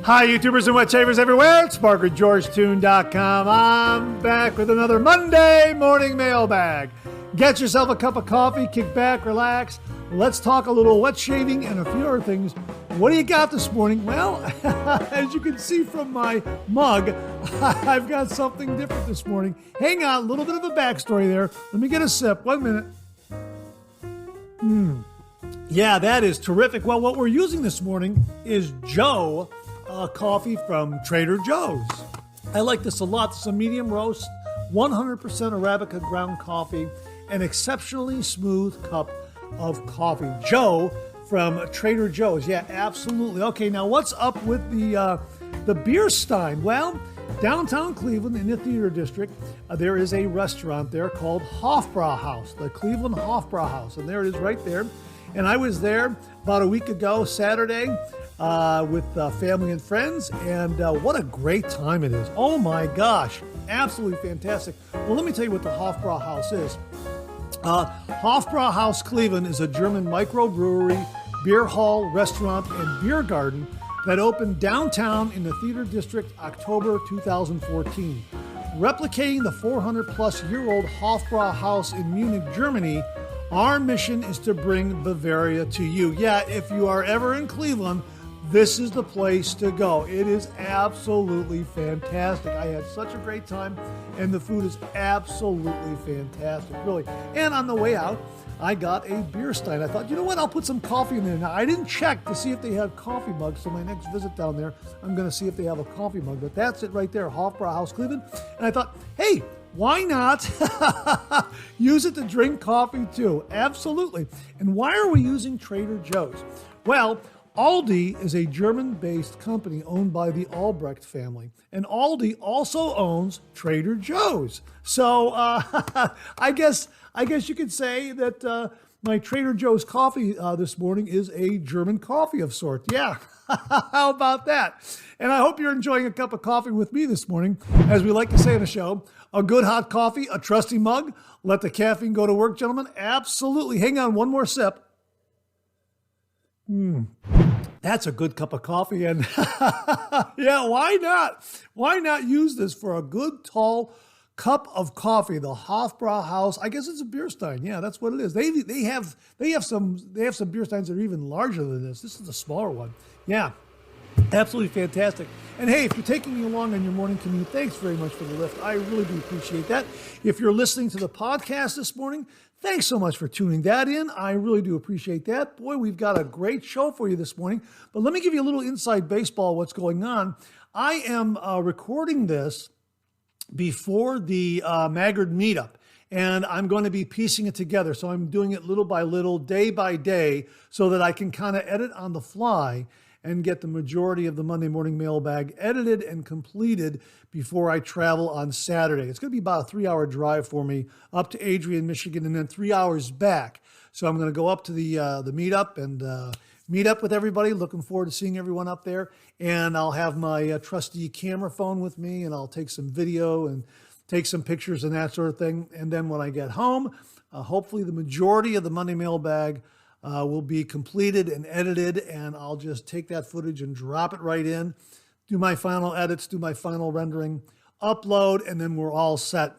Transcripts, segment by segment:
Hi, YouTubers and wet shavers everywhere. It's MargaretGeorgeTune.com. I'm back with another Monday Morning Mailbag. Get yourself a cup of coffee, kick back, relax. Let's talk a little wet shaving and a few other things. What do you got this morning? Well, as you can see from my mug, I've got something different this morning. Hang on, a little bit of a backstory there. Let me get a sip. 1 minute. Yeah, that is terrific. Well, what we're using this morning is Joe coffee from Trader Joe's. I like this a lot. It's a medium roast, 100% Arabica ground coffee, an exceptionally smooth cup of coffee. Joe from Trader Joe's. Yeah, absolutely. Okay, now what's up with the beer stein? Well, downtown Cleveland in the theater district, there is a restaurant there called Hofbrauhaus, the Cleveland Hofbrauhaus, and there it is right there. And I was there about a week ago, Saturday, with family and friends, and what a great time it is. Oh my gosh, absolutely fantastic. Well, let me tell you what the Hofbrauhaus is. Hofbrauhaus Cleveland is a German microbrewery, beer hall, restaurant, and beer garden that opened downtown in the theater district October 2014. Replicating the 400-plus-year-old Hofbrauhaus in Munich, Germany, our mission is to bring Bavaria to you. Yeah, if you are ever in Cleveland, this is the place to go. It is absolutely fantastic. I had such a great time, and the food is absolutely fantastic, really. And on the way out, I got a beer stein. I thought, you know what, I'll put some coffee in there. Now, I didn't check to see if they had coffee mugs, so my next visit down there, I'm going to see if they have a coffee mug. But that's it right there, Hofbrauhaus Cleveland. And I thought, hey, why not use it to drink coffee too? Absolutely. And why are we using Trader Joe's? Well, Aldi is a German-based company owned by the Albrecht family, and Aldi also owns Trader Joe's. So I guess you could say that my Trader Joe's coffee this morning is a German coffee of sorts. Yeah, how about that? And I hope you're enjoying a cup of coffee with me this morning. As we like to say in the show, a good hot coffee, a trusty mug. Let the caffeine go to work, gentlemen. Absolutely. Hang on, one more sip. That's a good cup of coffee, and yeah, why not? Why not use this for a good tall cup of coffee? The Hofbrauhaus, I guess it's a beer stein. Yeah, that's what it is. They have some beer steins that are even larger than this. This is a smaller one. Yeah, absolutely fantastic. And hey, if you're taking me along on your morning commute, thanks very much for the lift. I really do appreciate that. If you're listening to the podcast this morning, thanks so much for tuning that in. I really do appreciate that. Boy, we've got a great show for you this morning. But let me give you a little inside baseball what's going on. I am recording this before the Maggard Meetup, and I'm going to be piecing it together. So I'm doing it little by little, day by day, so that I can kind of edit on the fly and get the majority of the Monday Morning Mailbag edited and completed before I travel on Saturday. It's going to be about a 3-hour drive for me up to Adrian, Michigan, and then 3 hours back. So I'm going to go up to the meetup and meet up with everybody. Looking forward to seeing everyone up there. And I'll have my trusty camera phone with me, and I'll take some video and take some pictures and that sort of thing. And then when I get home, hopefully the majority of the Monday Mailbag will be completed and edited, and I'll just take that footage and drop it right in, do my final edits, do my final rendering, upload, and then we're all set.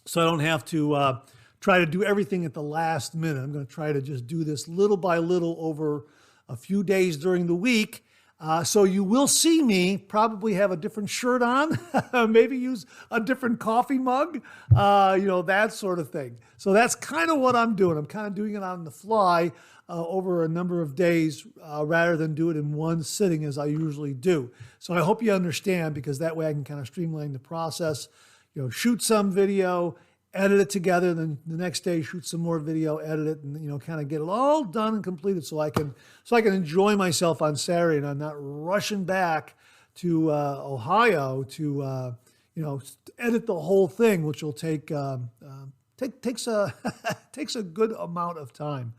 So I don't have to try to do everything at the last minute. I'm going to try to just do this little by little over a few days during the week. So you will see me probably have a different shirt on, maybe use a different coffee mug, that sort of thing. So that's kind of what I'm doing. I'm kind of doing it on the fly over a number of days rather than do it in one sitting as I usually do. So I hope you understand, because that way I can kind of streamline the process, shoot some video, edit it together, then the next day shoot some more video, edit it, and kind of get it all done and completed so I can enjoy myself on Saturday, and I'm not rushing back to Ohio to edit the whole thing, which will takes a good amount of time.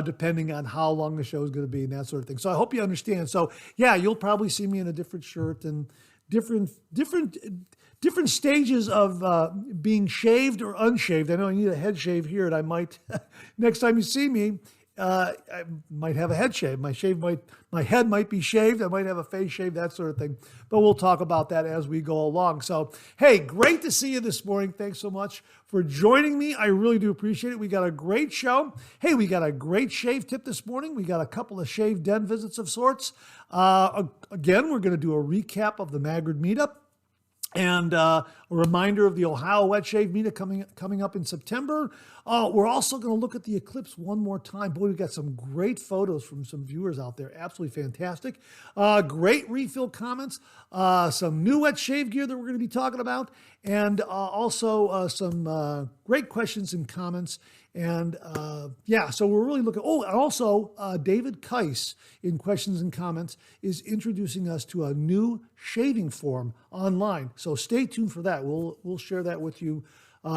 Depending on how long the show is going to be and that sort of thing. So I hope you understand. So yeah, you'll probably see me in a different shirt and different stages of being shaved or unshaved. I know I need a head shave here, and I might, next time you see me, I might have a head shave. My head might be shaved. I might have a face shave, that sort of thing. But we'll talk about that as we go along. So, hey, great to see you this morning. Thanks so much for joining me. I really do appreciate it. We got a great show. Hey, we got a great shave tip this morning. We got a couple of shave den visits of sorts. Again, we're going to do a recap of the Maggard Meetup. And a reminder of the Ohio Wet Shave Meetup coming up in September. We're also going to look at the Eclipse one more time. Boy, we've got some great photos from some viewers out there. Absolutely fantastic. Great refill comments. Some new wet shave gear that we're going to be talking about. And also some great questions and comments. And yeah, so we're really looking. Oh, and also David Keiss in questions and comments is introducing us to a new shaving form online. So stay tuned for that. We'll share that with you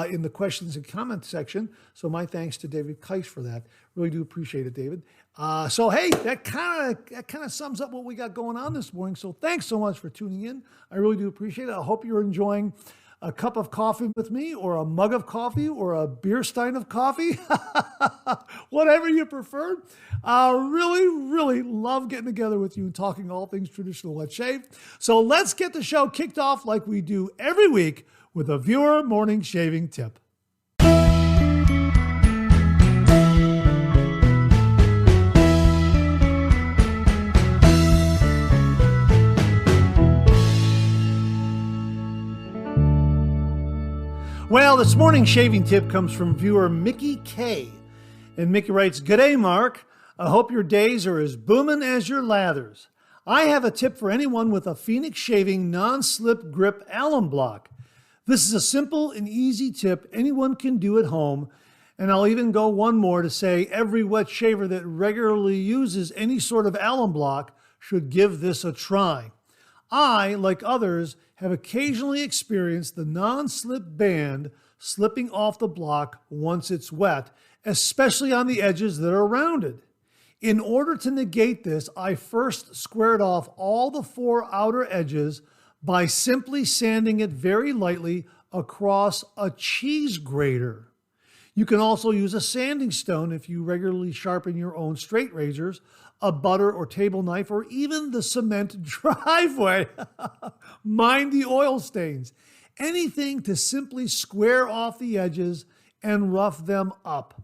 in the questions and comments section. So my thanks to David Keiss for that. Really do appreciate it, David. So hey, that kind of sums up what we got going on this morning. So thanks so much for tuning in. I really do appreciate it. I hope you're enjoying a cup of coffee with me, or a mug of coffee, or a beer stein of coffee, whatever you prefer. Really love getting together with you and talking all things traditional wet shave. So let's get the show kicked off like we do every week with a viewer morning shaving tip. Well, this morning's shaving tip comes from viewer Mickey K. And Mickey writes, "G'day, Mark. I hope your days are as booming as your lathers. I have a tip for anyone with a Phoenix Shaving non-slip grip alum block. This is a simple and easy tip anyone can do at home. And I'll even go one more to say every wet shaver that regularly uses any sort of alum block should give this a try. I, like others, have occasionally experienced the non-slip band slipping off the block once it's wet, especially on the edges that are rounded. In order to negate this, I first squared off all the 4 outer edges by simply sanding it very lightly across a cheese grater. You can also use a sanding stone if you regularly sharpen your own straight razors, a butter or table knife, or even the cement driveway. Mind the oil stains. Anything to simply square off the edges and rough them up.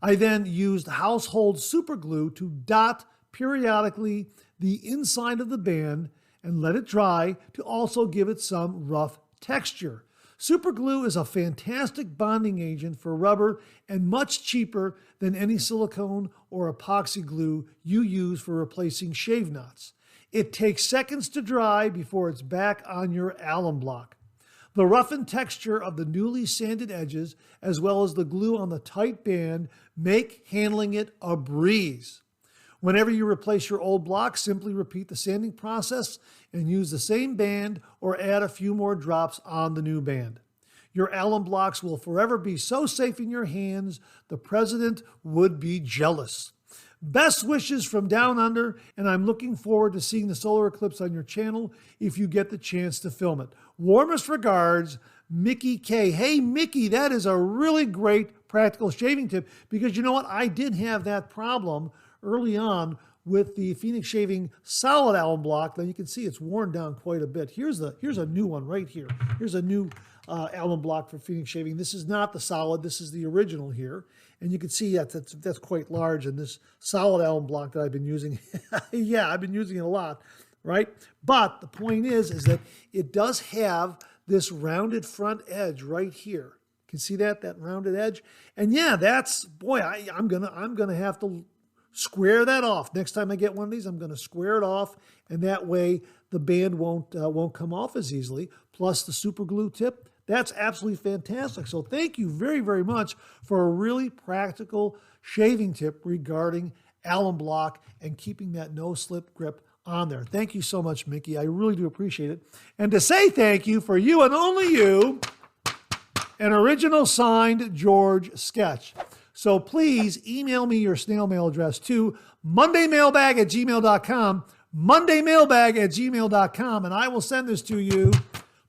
I then used household super glue to dot periodically the inside of the band and let it dry to also give it some rough texture. Super glue is a fantastic bonding agent for rubber and much cheaper than any silicone or epoxy glue you use for replacing shave knots. It takes seconds to dry before it's back on your alum block. The roughened texture of the newly sanded edges, as well as the glue on the tight band, make handling it a breeze. Whenever you replace your old block, simply repeat the sanding process and use the same band or add a few more drops on the new band. Your alum blocks will forever be so safe in your hands, the president would be jealous. Best wishes from down under, and I'm looking forward to seeing the solar eclipse on your channel if you get the chance to film it. Warmest regards, Mickey K. Hey, Mickey, that is a really great practical shaving tip, because you know what? I did have that problem early on with the Phoenix Shaving solid alum block. Now you can see it's worn down quite a bit. Here's a new one right here. Here's a new alum block for Phoenix Shaving. This is not the solid. This is the original here. And you can see that's quite large. And this solid alum block that I've been using, yeah, I've been using it a lot, right? But the point is that it does have this rounded front edge right here. You can see that rounded edge? And yeah, that's, boy, I'm gonna have to square that off. Next time I get one of these, I'm going to square it off, and that way the band won't come off as easily. Plus the super glue tip, that's absolutely fantastic. So thank you very, very much for a really practical shaving tip regarding alum block and keeping that no-slip grip on there. Thank you so much, Mickey. I really do appreciate it. And to say thank you for you and only you, an original signed George sketch. So please email me your snail mail address to mondaymailbag@gmail.com, mondaymailbag@gmail.com, and I will send this to you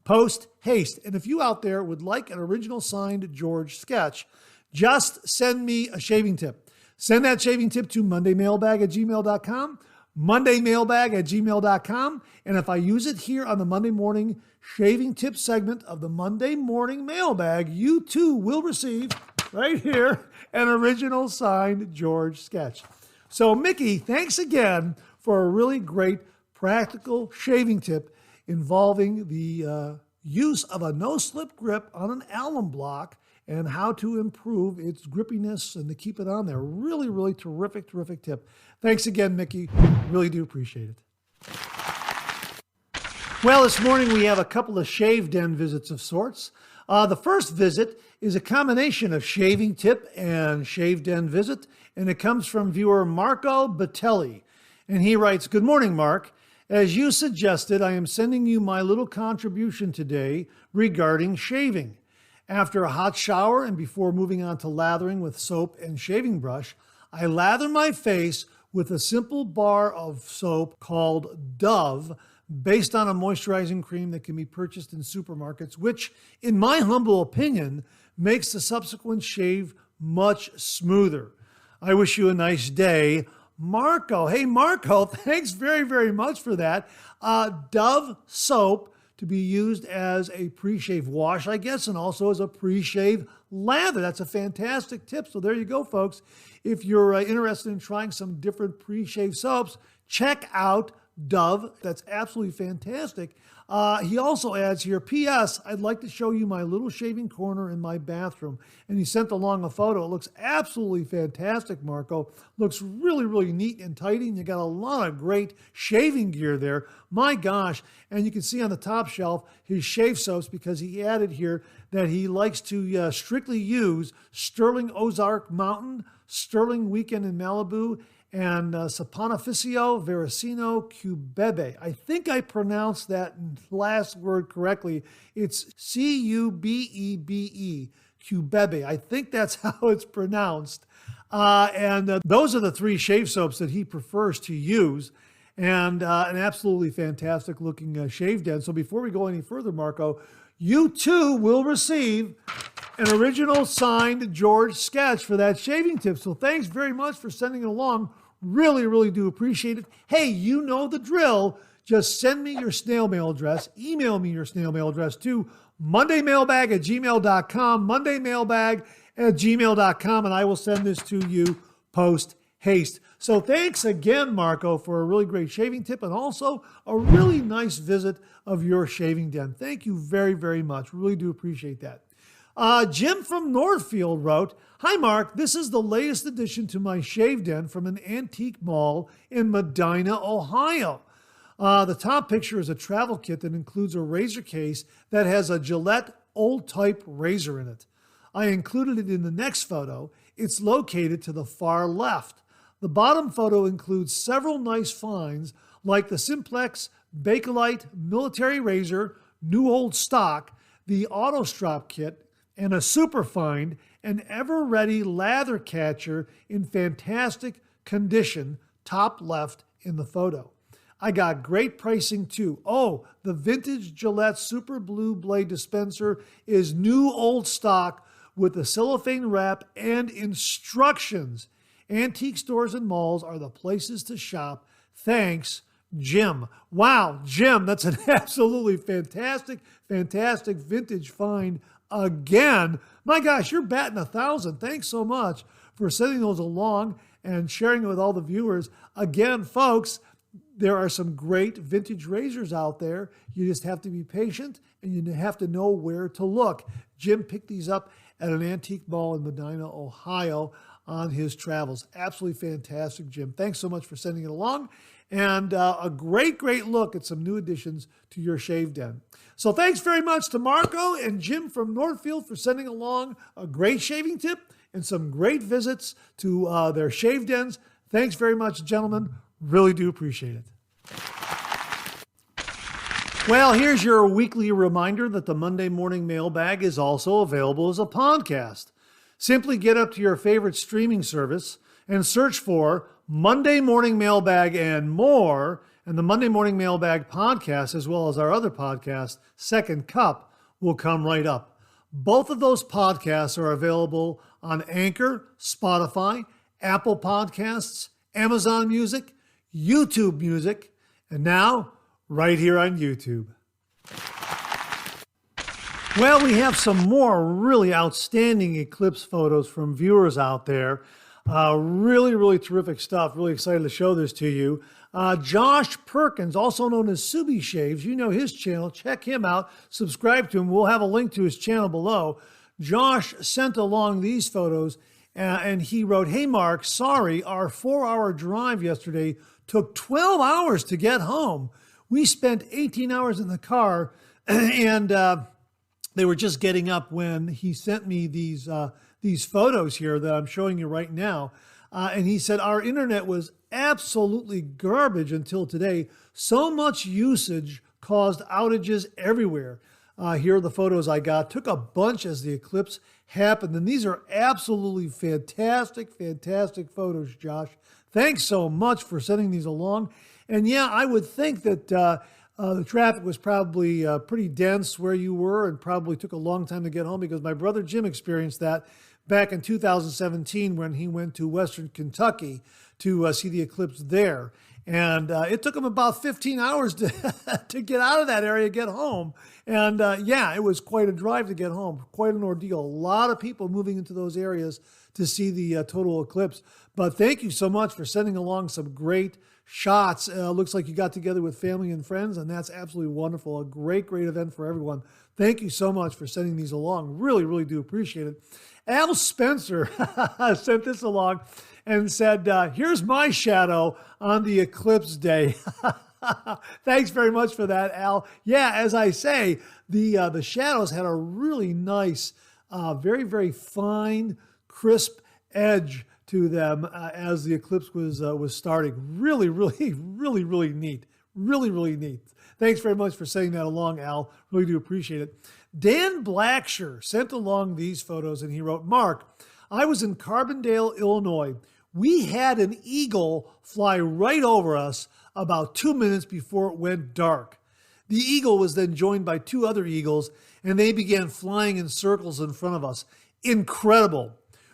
post haste. And if you out there would like an original signed George sketch, just send me a shaving tip. Send that shaving tip to mondaymailbag@gmail.com, mondaymailbag@gmail.com. And if I use it here on the Monday morning shaving tip segment of the Monday Morning Mailbag, you too will receive right here an original signed George sketch. So Mickey, thanks again for a really great practical shaving tip involving the use of a no-slip grip on an alum block and how to improve its grippiness and to keep it on there. Really, really terrific tip. Thanks again, Mickey. Really do appreciate it. Well, this morning we have a couple of shave den visits of sorts. The first visit is a combination of shaving tip and shave den visit, and it comes from viewer Marco Batelli. And he writes, "Good morning, Mark. As you suggested, I am sending you my little contribution today regarding shaving. After a hot shower and before moving on to lathering with soap and shaving brush, I lather my face with a simple bar of soap called Dove, based on a moisturizing cream that can be purchased in supermarkets, which, in my humble opinion, makes the subsequent shave much smoother. I wish you a nice day, Marco." Hey, Marco, thanks very, very much for that. Dove soap to be used as a pre-shave wash, I guess, and also as a pre-shave lather. That's a fantastic tip. So there you go, folks. If you're interested in trying some different pre-shave soaps, check out Dove. That's absolutely fantastic. He also adds here, "P.S. I'd like to show you my little shaving corner in my bathroom." And he sent along a photo. It looks absolutely fantastic, Marco. Looks really, really neat and tidy. And you got a lot of great shaving gear there. My gosh. And you can see on the top shelf his shave soaps, because he added here that he likes to strictly use Stirling Ozark Mountain, Stirling Weekend in Malibu, and Saponificio Veracino Cubebe. I think I pronounced that last word correctly. It's Cubebe, Cubebe. I think that's how it's pronounced. And those are the three shave soaps that he prefers to use. And an absolutely fantastic looking shave den. So before we go any further, Marco, you too will receive an original signed George sketch for that shaving tip. So thanks very much for sending it along. Really, really do appreciate it. Hey, you know the drill. Just send me your snail mail address. Email me your snail mail address to mondaymailbag@gmail.com, mondaymailbag@gmail.com, and I will send this to you post haste. So thanks again, Marco, for a really great shaving tip and also a really nice visit of your shaving den. Thank you very, very much. Really do appreciate that. Jim from Northfield wrote, "Hi, Mark. This is the latest addition to my shave den from an antique mall in Medina, Ohio. The top picture is a travel kit that includes a razor case that has a Gillette old-type razor in it. I included it in the next photo. It's located to the far left. The bottom photo includes several nice finds like the Simplex Bakelite military razor, new old stock, the Auto Strop kit, and a super find, an ever-ready lather catcher in fantastic condition, top left in the photo. I got great pricing too. Oh, the vintage Gillette Super Blue Blade dispenser is new old stock with a cellophane wrap and instructions. Antique stores and malls are the places to shop. Thanks, Jim." Wow, Jim, that's an absolutely fantastic vintage find again. My gosh, you're batting 1,000. Thanks so much for sending those along and sharing it with all the viewers. Again, folks, there are some great vintage razors out there. You just have to be patient and you have to know where to look. Jim picked these up at an antique mall in Medina, Ohio on his travels. Absolutely fantastic, Jim. Thanks so much for sending it along. And a great look at some new additions to your shave den. So thanks very much to Marco and Jim from Northfield for sending along a great shaving tip and some great visits to their shave dens. Thanks very much, gentlemen. Really do appreciate it. Well, here's your weekly reminder that the Monday Morning Mailbag is also available as a podcast. Simply get up to your favorite streaming service and search for Monday Morning Mailbag and more, and the Monday Morning Mailbag podcast, as well as our other podcast, Second Cup, will come right up. Both of those podcasts are available on Anchor, Spotify, Apple Podcasts, Amazon Music, YouTube Music, and now right here on YouTube. Well, we have some more really outstanding Eclipse photos from viewers out there. Really terrific stuff. Really excited to show this to you. Josh Perkins, also known as Subi Shaves, you know his channel. Check him out. Subscribe to him. We'll have a link to his channel below. Josh sent along these photos, and he wrote, "Hey, Mark, sorry, our 4-hour drive yesterday took 12 hours to get home. We spent 18 hours in the car, and they were just getting up when he sent me these photos here that I'm showing you right now." And he said, "Our internet was absolutely garbage until today. So much usage caused outages everywhere." Here are the photos I got. Took a bunch as the eclipse happened. And these are absolutely fantastic photos, Josh. Thanks so much for sending these along. And yeah, I would think that the traffic was probably pretty dense where you were and probably took a long time to get home, because my brother Jim experienced that back in 2017 when he went to Western Kentucky to see the eclipse there. And it took him about 15 hours to get out of that area, get home. And yeah, it was quite a drive to get home, quite an ordeal. A lot of people moving into those areas to see the total eclipse. But thank you so much for sending along some great shots. Looks like you got together with family and friends, and that's absolutely wonderful. A great event for everyone. Thank you so much for sending these along. Really do appreciate it. Al Spencer sent this along and said, "Here's my shadow on the eclipse day." Thanks very much for that, Al. Yeah, as I say, the shadows had a really nice, very fine, crisp edge to them as the eclipse was starting. Really neat. Really neat. Thanks very much for sending that along, Al. Really do appreciate it. Dan Blacksher sent along these photos, and he wrote, "Mark, I was in Carbondale, Illinois. We had an eagle fly right over us about 2 minutes before it went dark. The eagle was then joined by 2 other eagles, and they began flying in circles in front of us. Incredible.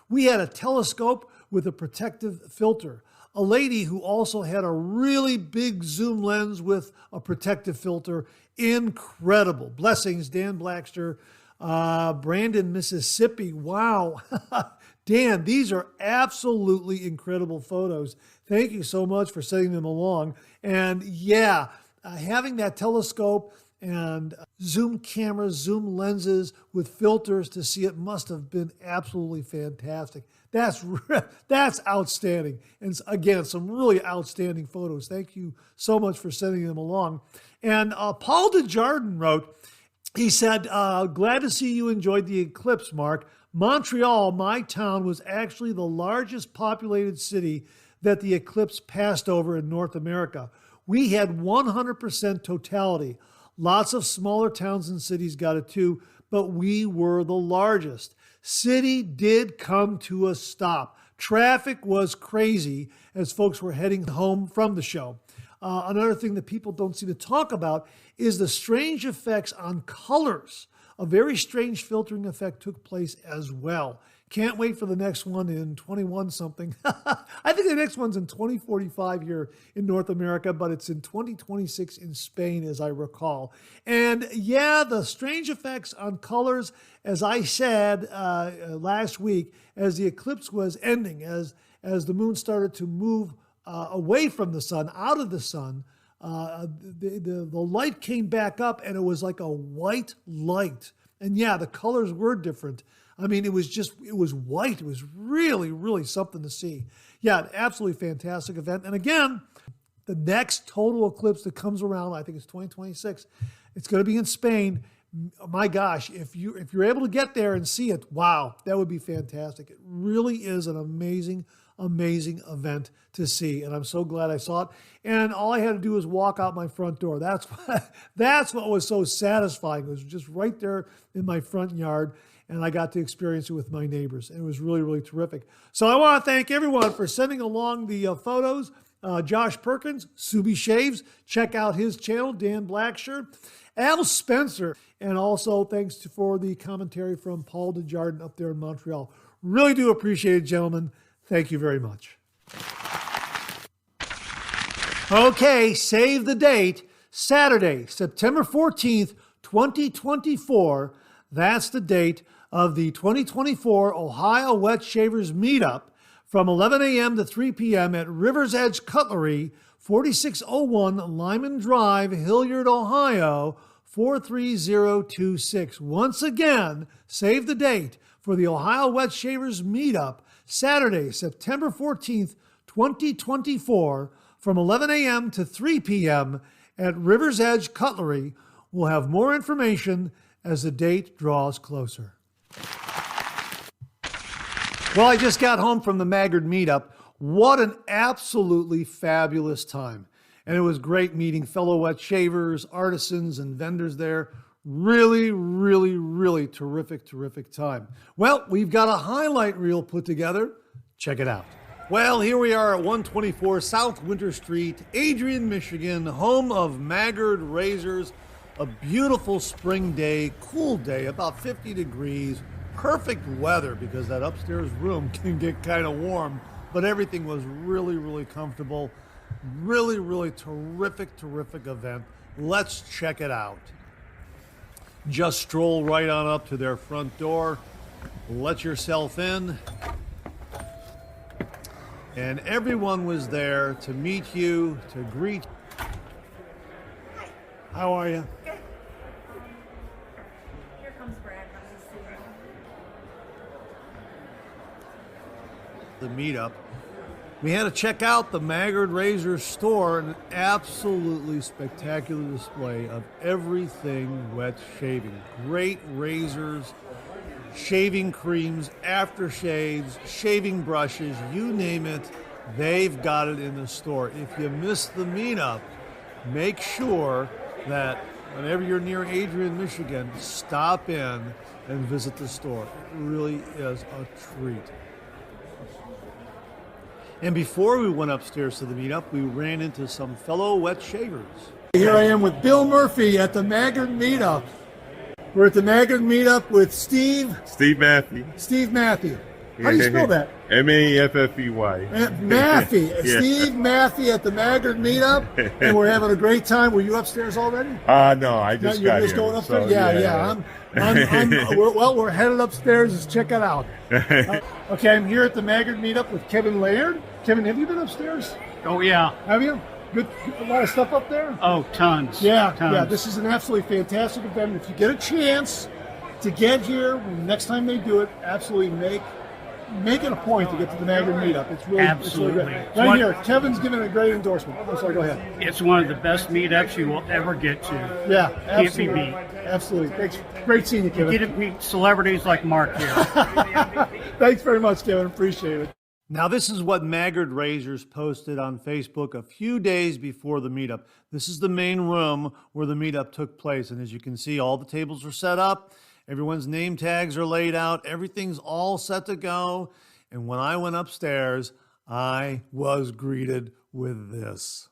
We had a telescope with a protective filter. A lady who also had a really big zoom lens with a protective filter. Incredible. Blessings, Dan Blackster, Brandon, Mississippi." Wow. Dan, these are absolutely incredible photos. Thank you so much for sending them along. And yeah, having that telescope and zoom cameras, zoom lenses with filters to see it must have been absolutely fantastic. That's outstanding. And again, some really outstanding photos. Thank you so much for sending them along. And Paul Desjardins wrote, he said, "Glad to see you enjoyed the eclipse, Mark. Montreal, my town, was actually the largest populated city that the eclipse passed over in North America. We had 100% totality. Lots of smaller towns and cities got it too, but we were the largest. City did come to a stop. Traffic was crazy as folks were heading home from the show. Another thing that people don't seem to talk about is the strange effects on colors. A very strange filtering effect took place as well. Can't wait for the next one in 21 something. I think the next one's in 2045 here in North America, but it's in 2026 in Spain, as I recall. And yeah, the strange effects on colors, as I said last week, as the eclipse was ending, as the moon started to move away from the sun, out of the sun, the light came back up, and it was like a white light. And yeah, the colors were different. I mean, it was white. It was really something to see. Yeah, an absolutely fantastic event. And again, the next total eclipse that comes around, I think it's 2026. It's going to be in Spain. My gosh, if you're able to get there and see it, wow, that would be fantastic. It really is an amazing event to see, and I'm so glad I saw it. And all I had to do was walk out my front door. That's what was so satisfying. It was just right there in my front yard, and I got to experience it with my neighbors. And it was really terrific. So I want to thank everyone for sending along the photos. Josh Perkins, Subi Shaves, check out his channel, Dan Blacksher, Al Spencer, and also thanks for the commentary from Paul Desjardins up there in Montreal. Really do appreciate it, gentlemen. Thank you very much. Okay, save the date. Saturday, September 14th, 2024. That's the date of the 2024 Ohio Wet Shavers Meetup from 11 a.m. to 3 p.m. at River's Edge Cutlery, 4601 Lyman Drive, Hilliard, Ohio, 43026. Once again, save the date for the Ohio Wet Shavers Meetup, Saturday, September 14th, 2024, from 11 a.m. to 3 p.m. at River's Edge Cutlery. We'll have more information as the date draws closer. Well, I just got home from the Maggard Meetup. What an absolutely fabulous time. And it was great meeting fellow wet shavers, artisans, and vendors there. Really, really, really terrific, terrific time. Well, we've got a highlight reel put together. Check it out. Well, here we are at 124 South Winter Street, Adrian, Michigan, home of Maggard Razors. A beautiful spring day, cool day, about 50 degrees, perfect weather because that upstairs room can get kind of warm, but everything was really, really comfortable. Really, really terrific, terrific event. Let's check it out. Just stroll right on up to their front door, let yourself in, and everyone was there to meet you, to greet. How are you? Good. Here comes Brad. Nice to see you. The meetup. We had to check out the Maggard Razors store, an absolutely spectacular display of everything wet shaving. Great razors, shaving creams, aftershaves, shaving brushes, you name it, they've got it in the store. If you missed the meetup, make sure that whenever you're near Adrian, Michigan, stop in and visit the store. It really is a treat. And before we went upstairs to the meetup, we ran into some fellow wet shavers. Here I am with Bill Murphy at the Maggard Meetup. We're at the Maggard Meetup with Steve. Steve Maffey. Steve Maffey. How do you spell that? Maffey. Maffey. Yeah. Steve Maffey at the Maggard Meetup. And we're having a great time. Were you upstairs already? No, I just You're got just here. going upstairs? So, Yeah. We're headed upstairs. Let's check it out. Okay, I'm here at the Maggard Meetup with Kevin Laird. Kevin, have you been upstairs? Oh, yeah. Have you? Good, a lot of stuff up there? Oh, tons. Yeah, Tons. yeah. This is an absolutely fantastic event. If you get a chance to get here, next time they do it, absolutely make it a point to get to the Maggard Meetup. It's really, Absolutely. It's really great. Right here, Kevin's giving a great endorsement. I'm sorry, go ahead. It's one of the best meetups you will ever get to. Yeah, Can't be absolutely. beat. Absolutely. Thanks. Great seeing you, Kevin. You get to meet celebrities like Mark here. Thanks very much, Kevin. Appreciate it. Now, this is what Maggard Razors posted on Facebook a few days before the meetup. This is the main room where the meetup took place. And as you can see, all the tables are set up. Everyone's name tags are laid out. Everything's all set to go. And when I went upstairs, I was greeted with this.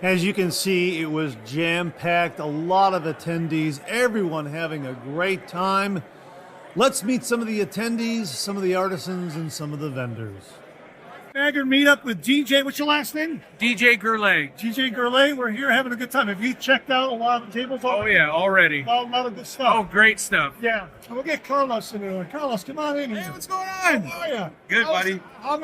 As you can see, it was jam-packed, a lot of attendees, everyone having a great time. Let's meet some of the attendees, some of the artisans, and some of the vendors. Maggard Meetup with DJ, what's your last name? DJ Gourlay. DJ Gourlay, we're here having a good time. Have you checked out a lot of the tables? Oh, yeah, already. A lot of good stuff. Oh, great stuff. Yeah. We'll get Carlos in there. Carlos, come on in. Hey, what's going on? How are you? Good, buddy. How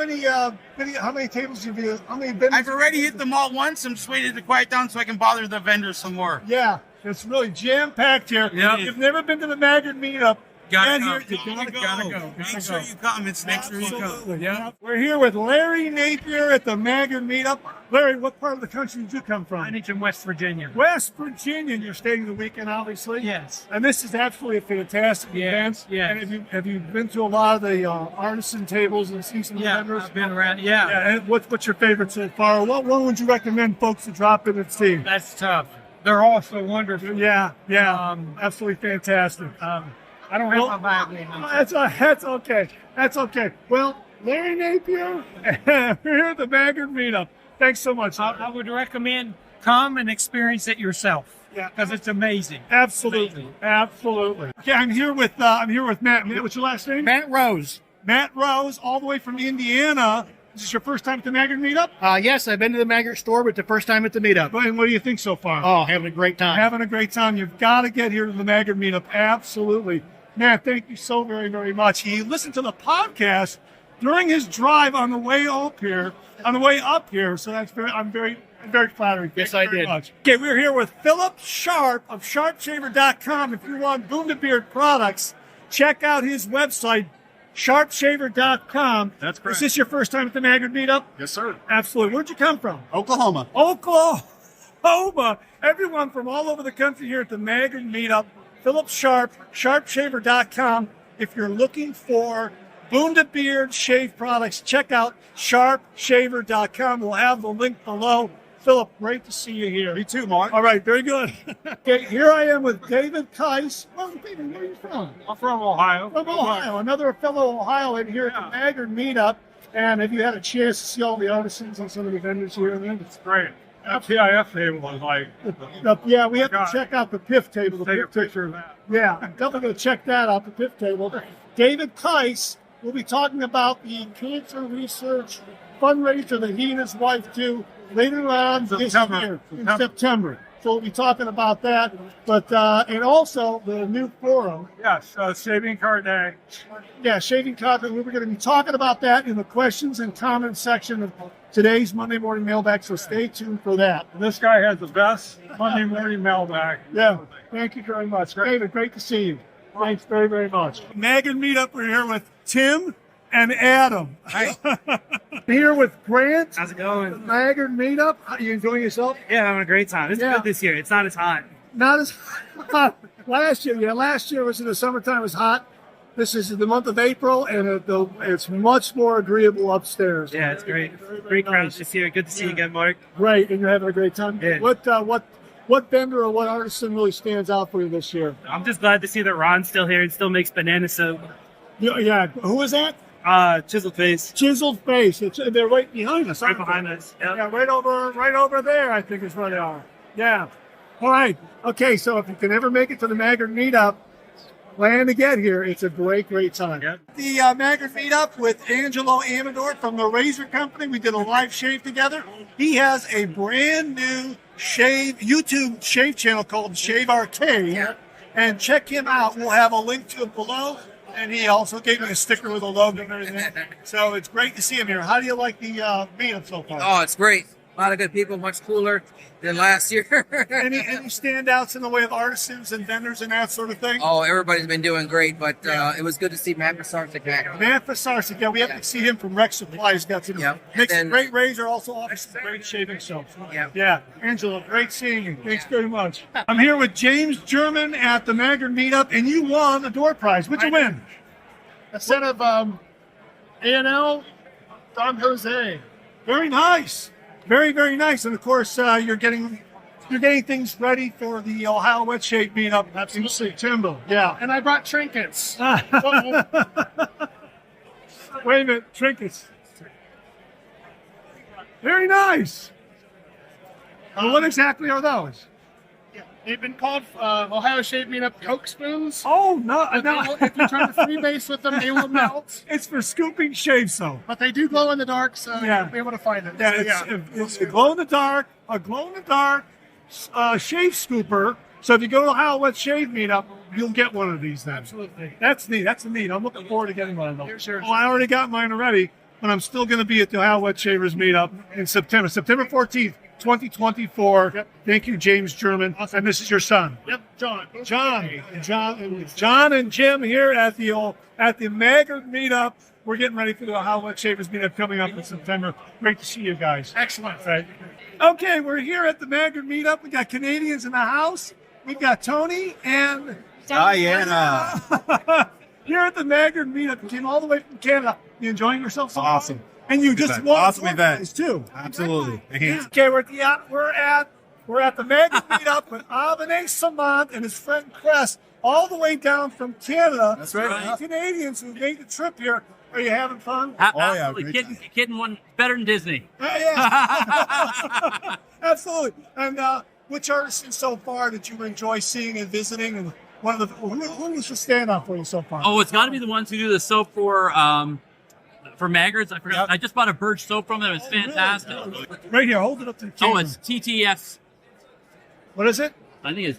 many tables have you, how many vendors? I've already hit them all once. I'm just waiting to quiet down so I can bother the vendors some more. Yeah, it's really jam-packed here. Yep. If you've never been to the Maggard Meetup, Gotta get go. here. You Gotta go. Make sure you come. It's next week. Absolutely. Yeah. We're here with Larry Napier at the Maggard Meetup. Larry, what part of the country did you come from? I'm from West Virginia. West Virginia. You're staying the weekend, obviously. Yes. And this is absolutely a fantastic event. yes. And have you been to a lot of the artisan tables and seen some of the vendors? I've been around. Yeah. And what's your favorite so far? What one would you recommend folks to drop in and see? That's tough. They're all so wonderful. Yeah. Absolutely fantastic. I don't have my Bible. That's okay. That's okay. Well, Larry Napier. We're here at the Maggard Meetup. Thanks so much. I would recommend come and experience it yourself. Yeah. Because it's amazing. Absolutely. Amazing. Absolutely. Okay, I'm here with Matt. Matt, what's your last name? Matt Rose. Matt Rose, all the way from Indiana. Is this your first time at the Maggard Meetup? Yes, I've been to the Maggard store, but the first time at the meetup. And what do you think so far? Oh, having a great time. Having a great time. You've got to get here to the Maggard Meetup. Absolutely. Matt, thank you so very, very much. He listened to the podcast during his drive on the way up here. So I'm very flattered. Yes, Thank you I very did. much. Okay, we're here with Philip Sharp of Sharpeshaver.com. If you want Bundabeard products, check out his website, Sharpeshaver.com. That's correct. Is this your first time at the Maggard Meetup? Yes, sir. Absolutely. Where'd you come from? Oklahoma. Oklahoma. Everyone from all over the country here at the Maggard Meetup. Philip Sharp, Sharpeshaver.com. If you're looking for Bundabeard shave products, check out Sharpeshaver.com. We'll have the link below. Philip, great to see you here. Me too, Mark. All right, very good. Okay, here I am with David Keiss. Well, David, where are you from? I'm from Ohio. From Ohio. Another fellow Ohioan here at the Maggard Meetup. And have you had a chance to see all the artisans and some of the vendors here? It's great. That PIF table was like, Yeah, we have to check out the PIF table. The take a PIF picture of that. Yeah, I'm definitely going to check that out, the PIF table. David Keiss will be talking about the cancer research fundraiser that he and his wife do later on this year in September. So we'll be talking about that, but and also the new forum. Yes, Shaving Card Day. Yeah, shaving carpet. We're going to be talking about that in the questions and comments section of today's Monday Morning Mailbag, so stay tuned for that. This guy has the best Monday morning mailbag. Yeah, thank you very much. David, great to see you. Thanks very, very much. Maggard Meetup, we're here with Tim and Adam. Hi. Here with Grant. How's it going? Maggard Meetup. Are you enjoying yourself? Yeah, having a great time. It's good this year. It's not as hot. Not as hot. Last year. Yeah, last year was in the summertime. It was hot. This is the month of April, and it's much more agreeable upstairs. Yeah, it's great. Very, very Great crowd nice. this year. Good to see you again, Mark. Great, and you're having a great time. Yeah. What vendor or what artisan really stands out for you this year? I'm just glad to see that Ron's still here and still makes banana soap. Yeah. Who is that? Chiseled face. Chiseled Face. They're right behind us. Right aren't they? behind us. Yep. Yeah, right over there, I think is where they are. Yeah. All right. Okay, so if you can ever make it to the Maggard Meetup, plan to get here. It's a great, great time. Yep. The Maggard Meetup with Angelo Amador from the Razor Company. We did a live shave together. He has a brand new YouTube shave channel called Shave Arcade. And check him out. We'll have a link to it below. And he also gave me a sticker with a logo and everything. So it's great to see him here. How do you like the meetup so far? Oh, it's great. A lot of good people, much cooler than last year. Any standouts in the way of artisans and vendors and that sort of thing? Oh, everybody's been doing great, but it was good to see Matt Masarczyk back. Matt Fasarczyk, yeah, we have to see him from Rex Supply. He's got some makes a great razor, also offers some great shaving soaps. Yeah. Angela, great seeing you. Thanks very much. I'm here with James German at the Maggard Meetup, and you won a door prize. What'd you win? A set of A&L Don Jose. Very nice. Very, very nice. And of course, you're getting things ready for the Ohio Wet Shave Meetup in September. Yeah. And I brought trinkets. Wait a minute, trinkets. Very nice. What exactly are those? They've been called Ohio Shave Meetup Coke Spoons. Oh, no. If you try to freebase with them, they will melt. It's for scooping shave soap. But they do glow in the dark, so you'll be able to find it. It's a glow-in-the-dark shave scooper. So if you go to the Ohio Wet Shave Meetup, you'll get one of these then. Absolutely. That's neat. That's neat. I'm looking forward to getting one of those. Here's yours. Well, I already got mine already, but I'm still going to be at the Ohio Wet Shavers Meetup in September 14th, 2024. Yep. Thank you, James German. And this is your son. Yep, John and Jim here at the Maggard Meetup. We're getting ready for the Ohio Wet Shavers Meetup coming up in September. Great to see you guys. Excellent. Right. Okay, we're here at the Maggard Meetup. We got Canadians in the house. We've got Tony and Diana. here at the Maggard Meetup. You came all the way from Canada. You enjoying yourself so far? Awesome. And you just won Awesome a event. prize, too. Absolutely. Yeah. Okay, we're at the Maggard Meetup with Avane Samant and his friend Cress, all the way down from Canada. That's right. The Canadians who made the trip here. Are you having fun? yeah, Absolutely. great Kidding one better than Disney. Yeah. Absolutely. And which artists so far did you enjoy seeing and visiting? And who was the standout for you so far? Oh, it's got to be the ones who do the soap for Maggards. I forgot. Yep. I just bought a birch soap from them. It's fantastic. Right here, hold it up to the camera. Oh, it's TTS. What is it? I think it's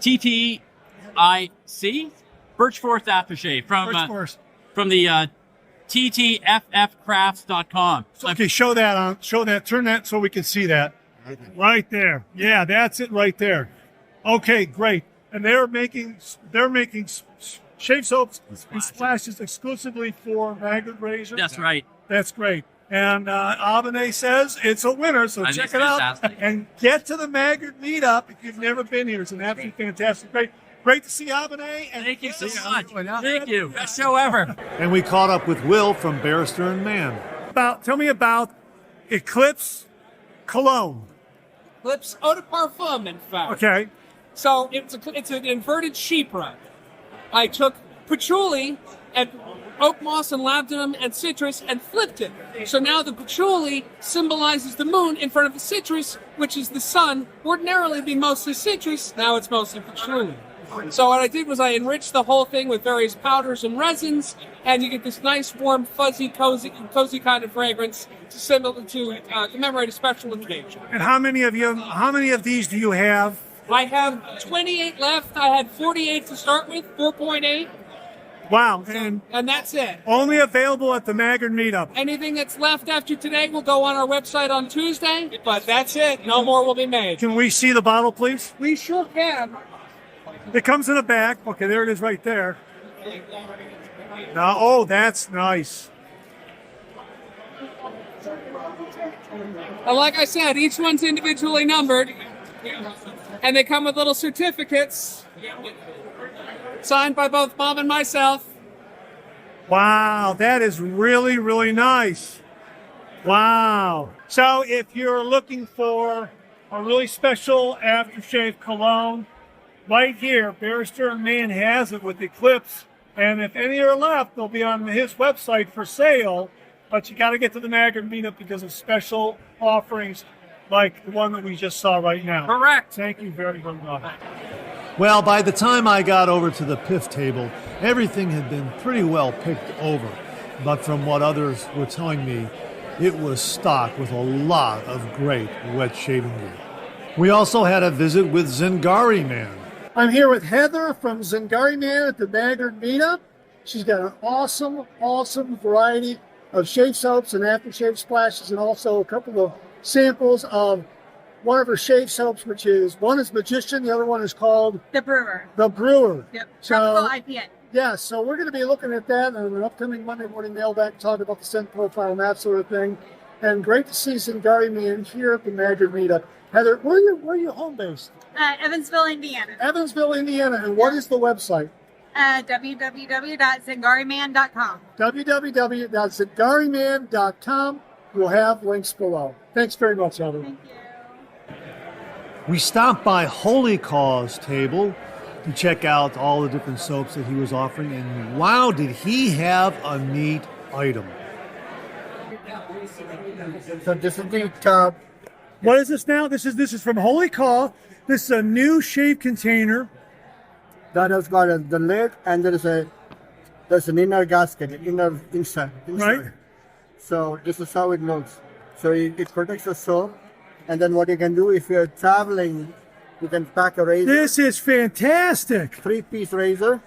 TTIC, Birch Forest Aftershave from the TTFFcrafts.com. Okay, show that, turn that so we can see that. Right there. Yeah, that's it right there. Okay, great. And they're making shave soaps and splashes exclusively for Maggard Razors. That's right. That's great. And Abene says it's a winner, so I check think it it's out. fantastic. And get to the Maggard Meetup if you've never been here. It's an absolutely fantastic. Great to see Abene. And Thank you so much. Thank you. Best show ever. And we caught up with Will from Barrister and Mann. Tell me about Eclipse Cologne. Eclipse eau de parfum, in fact. Okay. So it's an inverted sheep rug. I took patchouli and oak moss and labdanum and citrus and flipped it. So now the patchouli symbolizes the moon in front of the citrus, which is the sun. Ordinarily it'd be mostly citrus, now it's mostly patchouli. So what I did was I enriched the whole thing with various powders and resins, and you get this nice, warm, fuzzy, cozy kind of fragrance to commemorate a special occasion. And how many of these do you have? I have 28 left. I had 48 to start with, 4.8. Wow. And that's it. Only available at the Maggard Meetup. Anything that's left after today will go on our website on Tuesday, but that's it. No more will be made. Can we see the bottle, please? We sure can. It comes in a bag. Okay, there it is right there. Now, oh, that's nice. And like I said, each one's individually numbered, and they come with little certificates signed by both Mom and myself. Wow, that is really, really nice. Wow. So if you're looking for a really special aftershave cologne, right here, Barrister and Mann has it with Eclipse. And if any are left, they'll be on his website for sale. But you got to get to the Maggard Meetup because of special offerings like the one that we just saw right now. Correct. Thank you very, very much. Well, by the time I got over to the PIF table, everything had been pretty well picked over. But from what others were telling me, it was stocked with a lot of great wet shaving gear. We also had a visit with Zingari Man. I'm here with Heather from Zingari Man at the Maggard Meetup. She's got an awesome variety of shave soaps and aftershave splashes, and also a couple of samples of one of her shave soaps, which is, one is Magician, the other one is called The Brewer. The Brewer. Yep. So, Tropical IPA. yeah, so we're going to be looking at that on an upcoming Monday Morning Mailbag, talking about the scent profile and that sort of thing. And great to see Zingari Man here at the Maggard Meetup. Heather, where are you home based? Evansville, Indiana. Evansville, Indiana. And what is the website? www.zingariman.com. www.zingariman.com. We'll have links below. Thanks very much, Heather. Thank you. We stopped by Holy Cause table to check out all the different soaps that he was offering, and wow, did he have a neat item. So this is the top. What is this now? This is from Holy Cause. This is a new shave container. That has got the lid, and there's an inner gasket, inside. Right. So this is how it looks. So it protects the soap, and then what you can do if you're traveling, you can pack a razor. This is fantastic. 3-piece razor,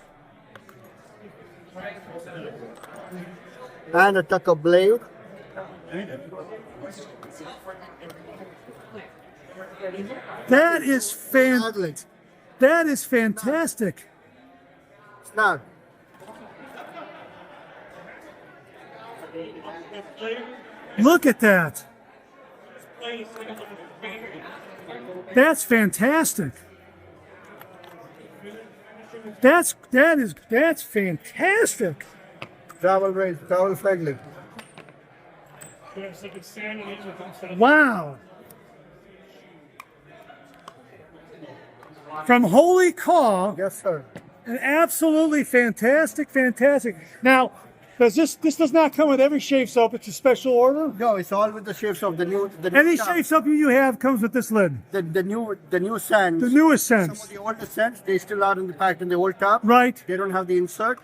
and a tuck-up blade. That is fantastic. Snug. Look at that. That's fantastic. That's fantastic. Travel razor, travel friendly. Wow. From Holy Cause. Yes, sir. And absolutely fantastic, fantastic. Now, does this does not come with every shave soap? It's a special order. No, it's all with the shave soap. The new Any stuff. shave soap you have comes with this lid. The new scents. The newest Some scents. of the older scents, they still are in the pack in the old tub. Right. They don't have the insert,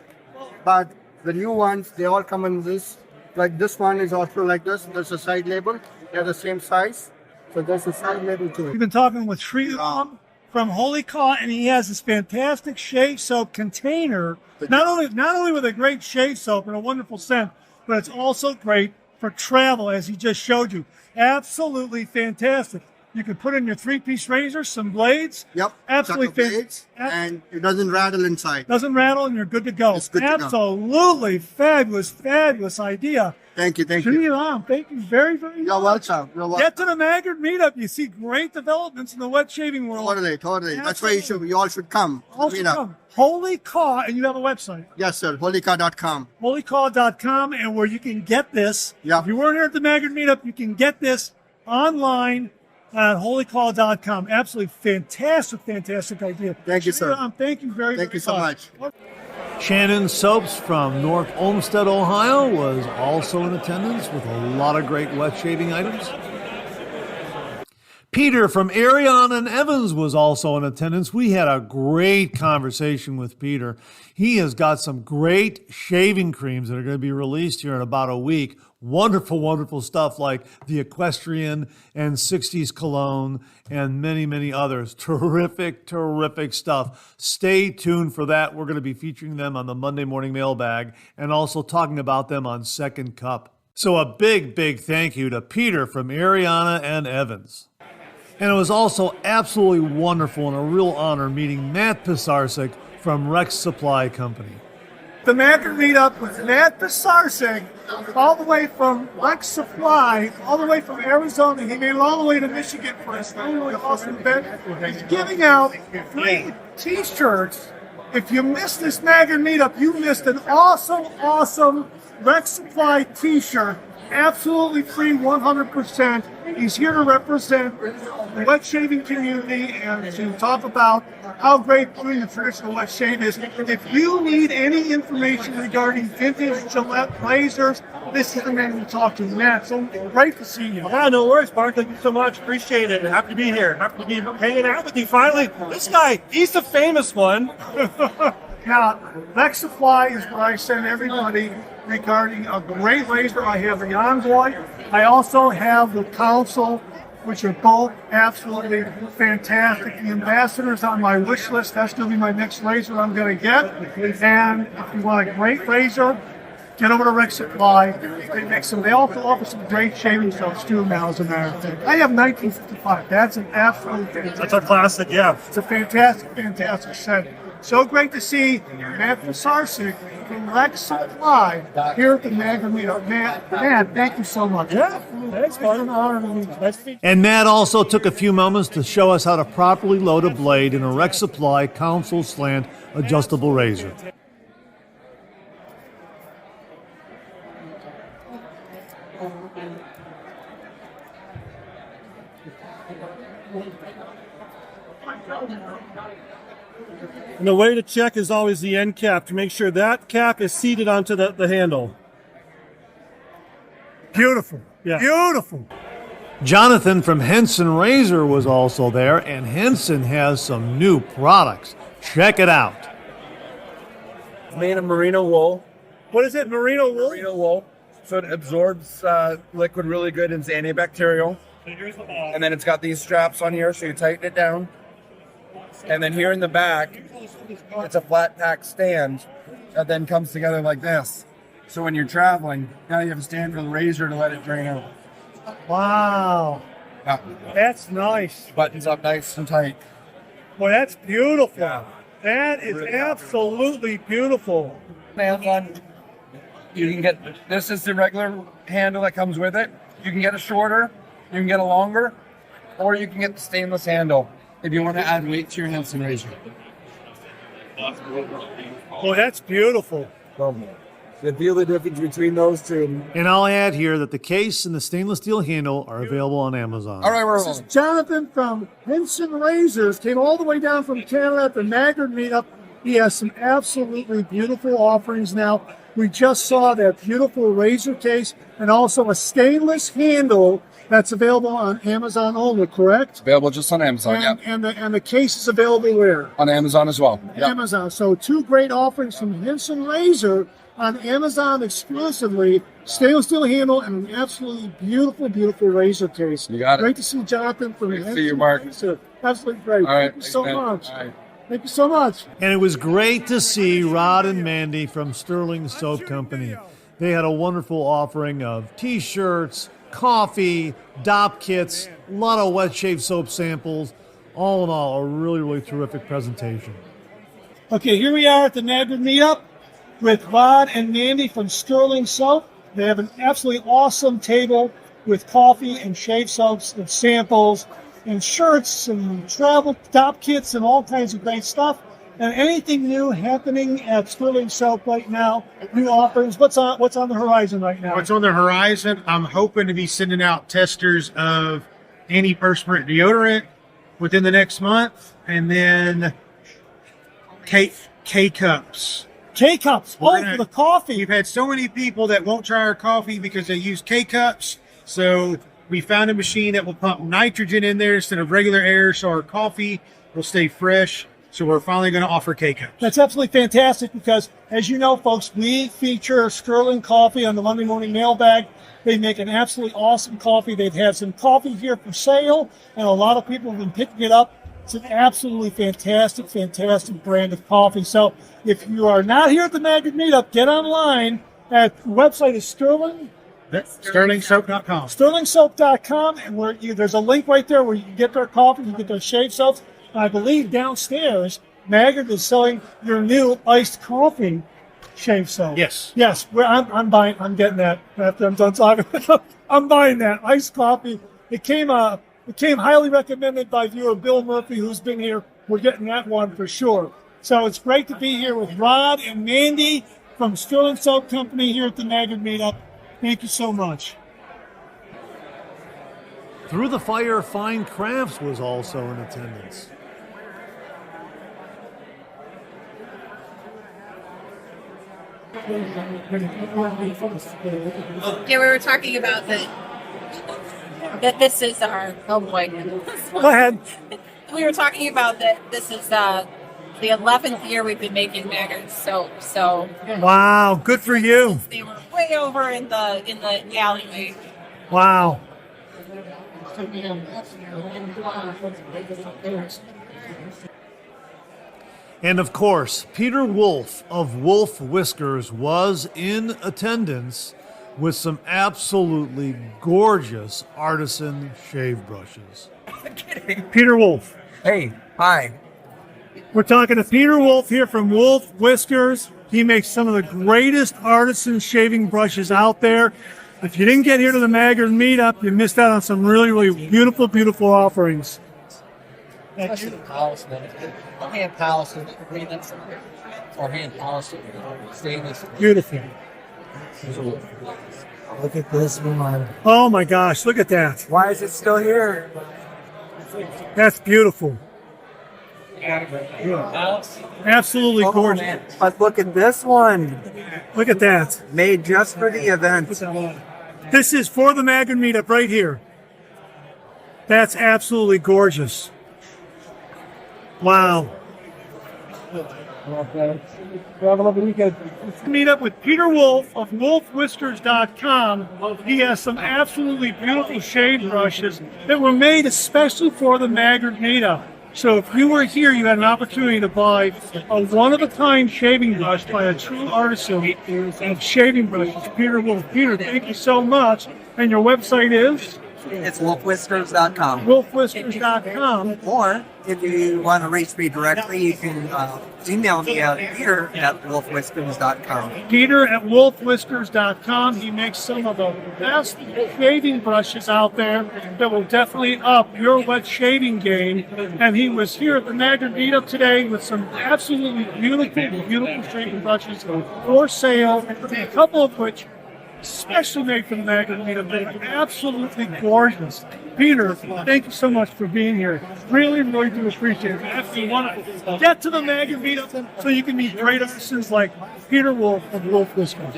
but the new ones, they all come in this. Like this one is also like this. There's a side label. They're the same size. So there's a side label too. We've been talking with Sri from Holy Caw, and he has this fantastic shave soap container. Not only with a great shave soap and a wonderful scent, but it's also great for travel, as he just showed you. Absolutely fantastic. You can put in your 3-piece razor, some blades. Yep. Absolutely Chuck of blades, and it doesn't rattle inside. Doesn't rattle, and you're good to go. It's good to go. Absolutely fabulous, fabulous idea. Thank you. Thank you very, very much. You're welcome. Get to the Maggard Meetup. You see great developments in the wet shaving world. Totally. That's why you all should come. Also come. Holy Caw, and you have a website. Yes, sir. holycaw.com. holycaw.com, and where you can get this. Yep. If you weren't here at the Maggard Meetup, you can get this online at holycaw.com. Absolutely fantastic idea. Thank you, sir. Thank you very much. Thank you so much. Shannon Soaps from North Olmsted, Ohio was also in attendance with a lot of great wet shaving items. Peter from Arion and Evans was also in attendance. We had a great conversation with Peter. He has got some great shaving creams that are going to be released here in about a week. Wonderful stuff like the Equestrian and 60s Cologne and many others. Terrific stuff. Stay tuned for that. We're going to be featuring them on the Monday Morning Mailbag and also talking about them on Second Cup. So a big thank you to Peter from Ariana and Evans. And it was also absolutely wonderful and a real honor meeting Matt Pisarsik from Rex Supply Company. The Maggard Meetup with Matt Pisarsik, all the way from Rex Supply, all the way from Arizona. He made it all the way to Michigan for this really awesome event. He's giving out free t-shirts. If you missed this Maggard Meetup, you missed an awesome Rex Supply t-shirt. Absolutely free, 100%. He's here to represent the wet shaving community and to talk about how great doing the traditional wet shave is. If you need any information regarding vintage Gillette razors, this is the man to talk to. Matt, so great to see you. Yeah, no worries, Mark. Thank you so much. Appreciate it. Happy to be here. Happy to be hanging out with you finally. This guy, he's the famous one. Now, Rex Supply is where I send everybody regarding a great razor. I have the Envoy. I also have the Council, which are both absolutely fantastic. The Ambassador's on my wish list. That's going to be my next razor I'm going to get. And if you want a great razor, get over to Rex Supply. They make some. They also offer some great shaving soaps too now, as a matter of fact. I have 1955. That's an absolute fantastic. That's a classic, yeah. It's a fantastic set. So great to see Matt Pisarsik from Rex Supply here at the Maggard Meetup. Matt, thank you so much. Yeah, thanks, Mark. Nice to meet you. And Matt also took a few moments to show us how to properly load a blade in a Rex Supply Council Slant adjustable razor. And the way to check is always the end cap to make sure that cap is seated onto the handle. Beautiful. Yeah. Beautiful. Jonathan from Henson Razor was also there, and Henson has some new products. Check it out. It's made of merino wool. What is it, merino wool? Merino wool. So it absorbs liquid really good and it's antibacterial. And then it's got these straps on here so you tighten it down. And then here in the back, it's a flat pack stand that then comes together like this. So when you're traveling, now you have a stand for the razor to let it drain out. Wow. Yeah. That's nice. Buttons up nice and tight. Boy, that's beautiful. Yeah. That is absolutely beautiful. Nails on. You can get, this is the regular handle that comes with it. You can get a shorter, you can get a longer, or you can get the stainless handle if you want to add weight to your Henson razor. Boy, that's beautiful. You feel the difference between those two. And I'll add here that the case and the stainless steel handle are available on Amazon. All right, we're Jonathan from Henson Razors came all the way down from Canada at the Maggard Meetup. He has some absolutely beautiful offerings now. We just saw that beautiful razor case and also a stainless handle that's available on Amazon only, correct? Available just on Amazon, yeah. And the case is available where? On Amazon as well. Yep. Amazon. So 2 great offerings from Henson Razor on Amazon exclusively. Stainless steel handle and an absolutely beautiful, beautiful razor case. You got it. Great to see Jonathan from Great to see you, Mark. Razor. Absolutely great. All right. Thank you so Thanks, man. much. All right. Thank you so much. And it was great to see Rod and Mandy from Stirling Soap Company. They had a wonderful offering of T-shirts, coffee, DOP kits, a lot of wet shave soap samples. All in all, a really, really terrific presentation. Okay, here we are at the Maggard Meetup with Rod and Mandy from Stirling Soap. They have an absolutely awesome table with coffee and shave soaps and samples and shirts and travel top kits and all kinds of great stuff. And anything new happening at Stirling Soap right now? New offerings. What's on the horizon right now? What's on the horizon? I'm hoping to be sending out testers of antiperspirant deodorant within the next month, and then K-cups. K-cups. Oh, for the coffee. We've had so many people that won't try our coffee because they use K-cups. So we found a machine that will pump nitrogen in there instead of regular air, so our coffee will stay fresh. So we're finally going to offer K-cups. That's absolutely fantastic because, as you know, folks, we feature Stirling Coffee on the Monday Morning Mailbag. They make an absolutely awesome coffee. They've had some coffee here for sale, and a lot of people have been picking it up. It's an absolutely fantastic, fantastic brand of coffee. So if you are not here at the Maggard Meetup, get online. The website is Stirling. StirlingSoap.com. StirlingSoap.com, and there's a link right there where you can get their coffee, you can get their shave soaps. I believe downstairs, Maggard is selling your new iced coffee shave soap. Yes. Yes, I'm buying. I'm getting that after I'm done talking. I'm buying that iced coffee. It came highly recommended by viewer Bill Murphy, who's been here. We're getting that one for sure. So it's great to be here with Rod and Mandy from Stirling Soap Company here at the Maggard Meetup. Thank you so much. Through the Fire Fine Crafts was also in attendance. Yeah, we were talking about that this is our, oh boy. Go ahead. We were talking about that this is the 11th year we've been making Maggard soap. So Wow, good for you. they were way over in the alleyway. Wow. And of course, Peter Wolf of Wolf Whiskers was in attendance with some absolutely gorgeous artisan shave brushes. Peter Wolf. Hey, hi. We're talking to Peter Wolf here from Wolf Whiskers. He makes some of the greatest artisan shaving brushes out there. If you didn't get here to the Maggard Meetup, you missed out on some really, really beautiful, beautiful offerings. Hand polished or hand polished stainless. Beautiful. Look at this one. Oh my gosh, look at that. Why is it still here? That's beautiful. Absolutely gorgeous. Man. But look at this one. Look at that. Made just for the event. This is for the Maggard Meetup right here. That's absolutely gorgeous. Wow. Meet up with Peter Wolf of wolfwhiskers.com. He has some absolutely beautiful shave brushes that were made especially for the Maggard Meetup. So if you were here, you had an opportunity to buy a one-of-a-kind shaving brush by a true artisan of shaving brushes, Peter Wolf. Peter, thank you so much. And your website is? It's wolfwhiskers.com. Wolfwhiskers.com. Or if you want to reach me directly, you can email me at peter@wolfwhiskers.com. Peter at wolfwhiskers.com. He makes some of the best shaving brushes out there that will definitely up your wet shaving game. And he was here at the Maggard Meetup today with some absolutely beautiful, beautiful shaving brushes for sale, a couple of which special made for the Maggard Meetup. They're absolutely gorgeous. Peter, thank you so much for being here. Really, really do appreciate it. Absolutely wonderful. Get to the Maggard Meetup so you can meet great artisans like Peter Wolf of Wolf Whiskers.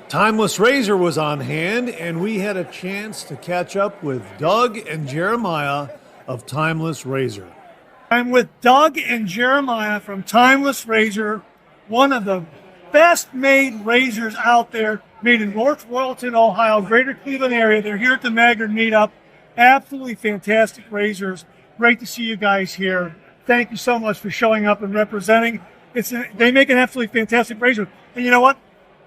Timeless Razor was on hand, and we had a chance to catch up with Doug and Jeremiah of Timeless Razor. I'm with Doug and Jeremiah from Timeless Razor, one of the best made razors out there, made in North Royalton, Ohio, greater Cleveland area. They're here at the Maggard Meetup. Absolutely fantastic razors. Great to see you guys here. Thank you so much for showing up and representing. They make an absolutely fantastic razor. And you know what?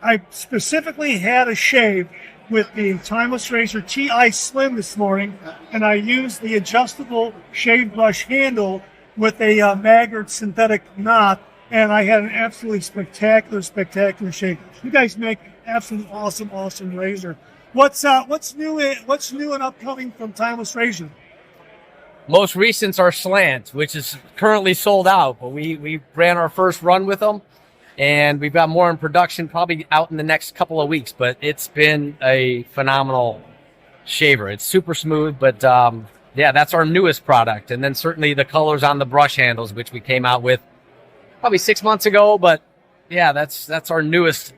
I specifically had a shave with the Timeless Razor TI Slim this morning, and I used the adjustable shave brush handle with a Maggard synthetic knot, and I had an absolutely spectacular shave. You guys make absolutely awesome razor. What's new and upcoming from Timeless Razor? Most recent's our slant, which is currently sold out, but we ran our first run with them. And we've got more in production, probably out in the next couple of weeks. But it's been a phenomenal shaver. It's super smooth, but yeah, that's our newest product. And then certainly the colors on the brush handles, which we came out with probably 6 months ago. But yeah, that's our newest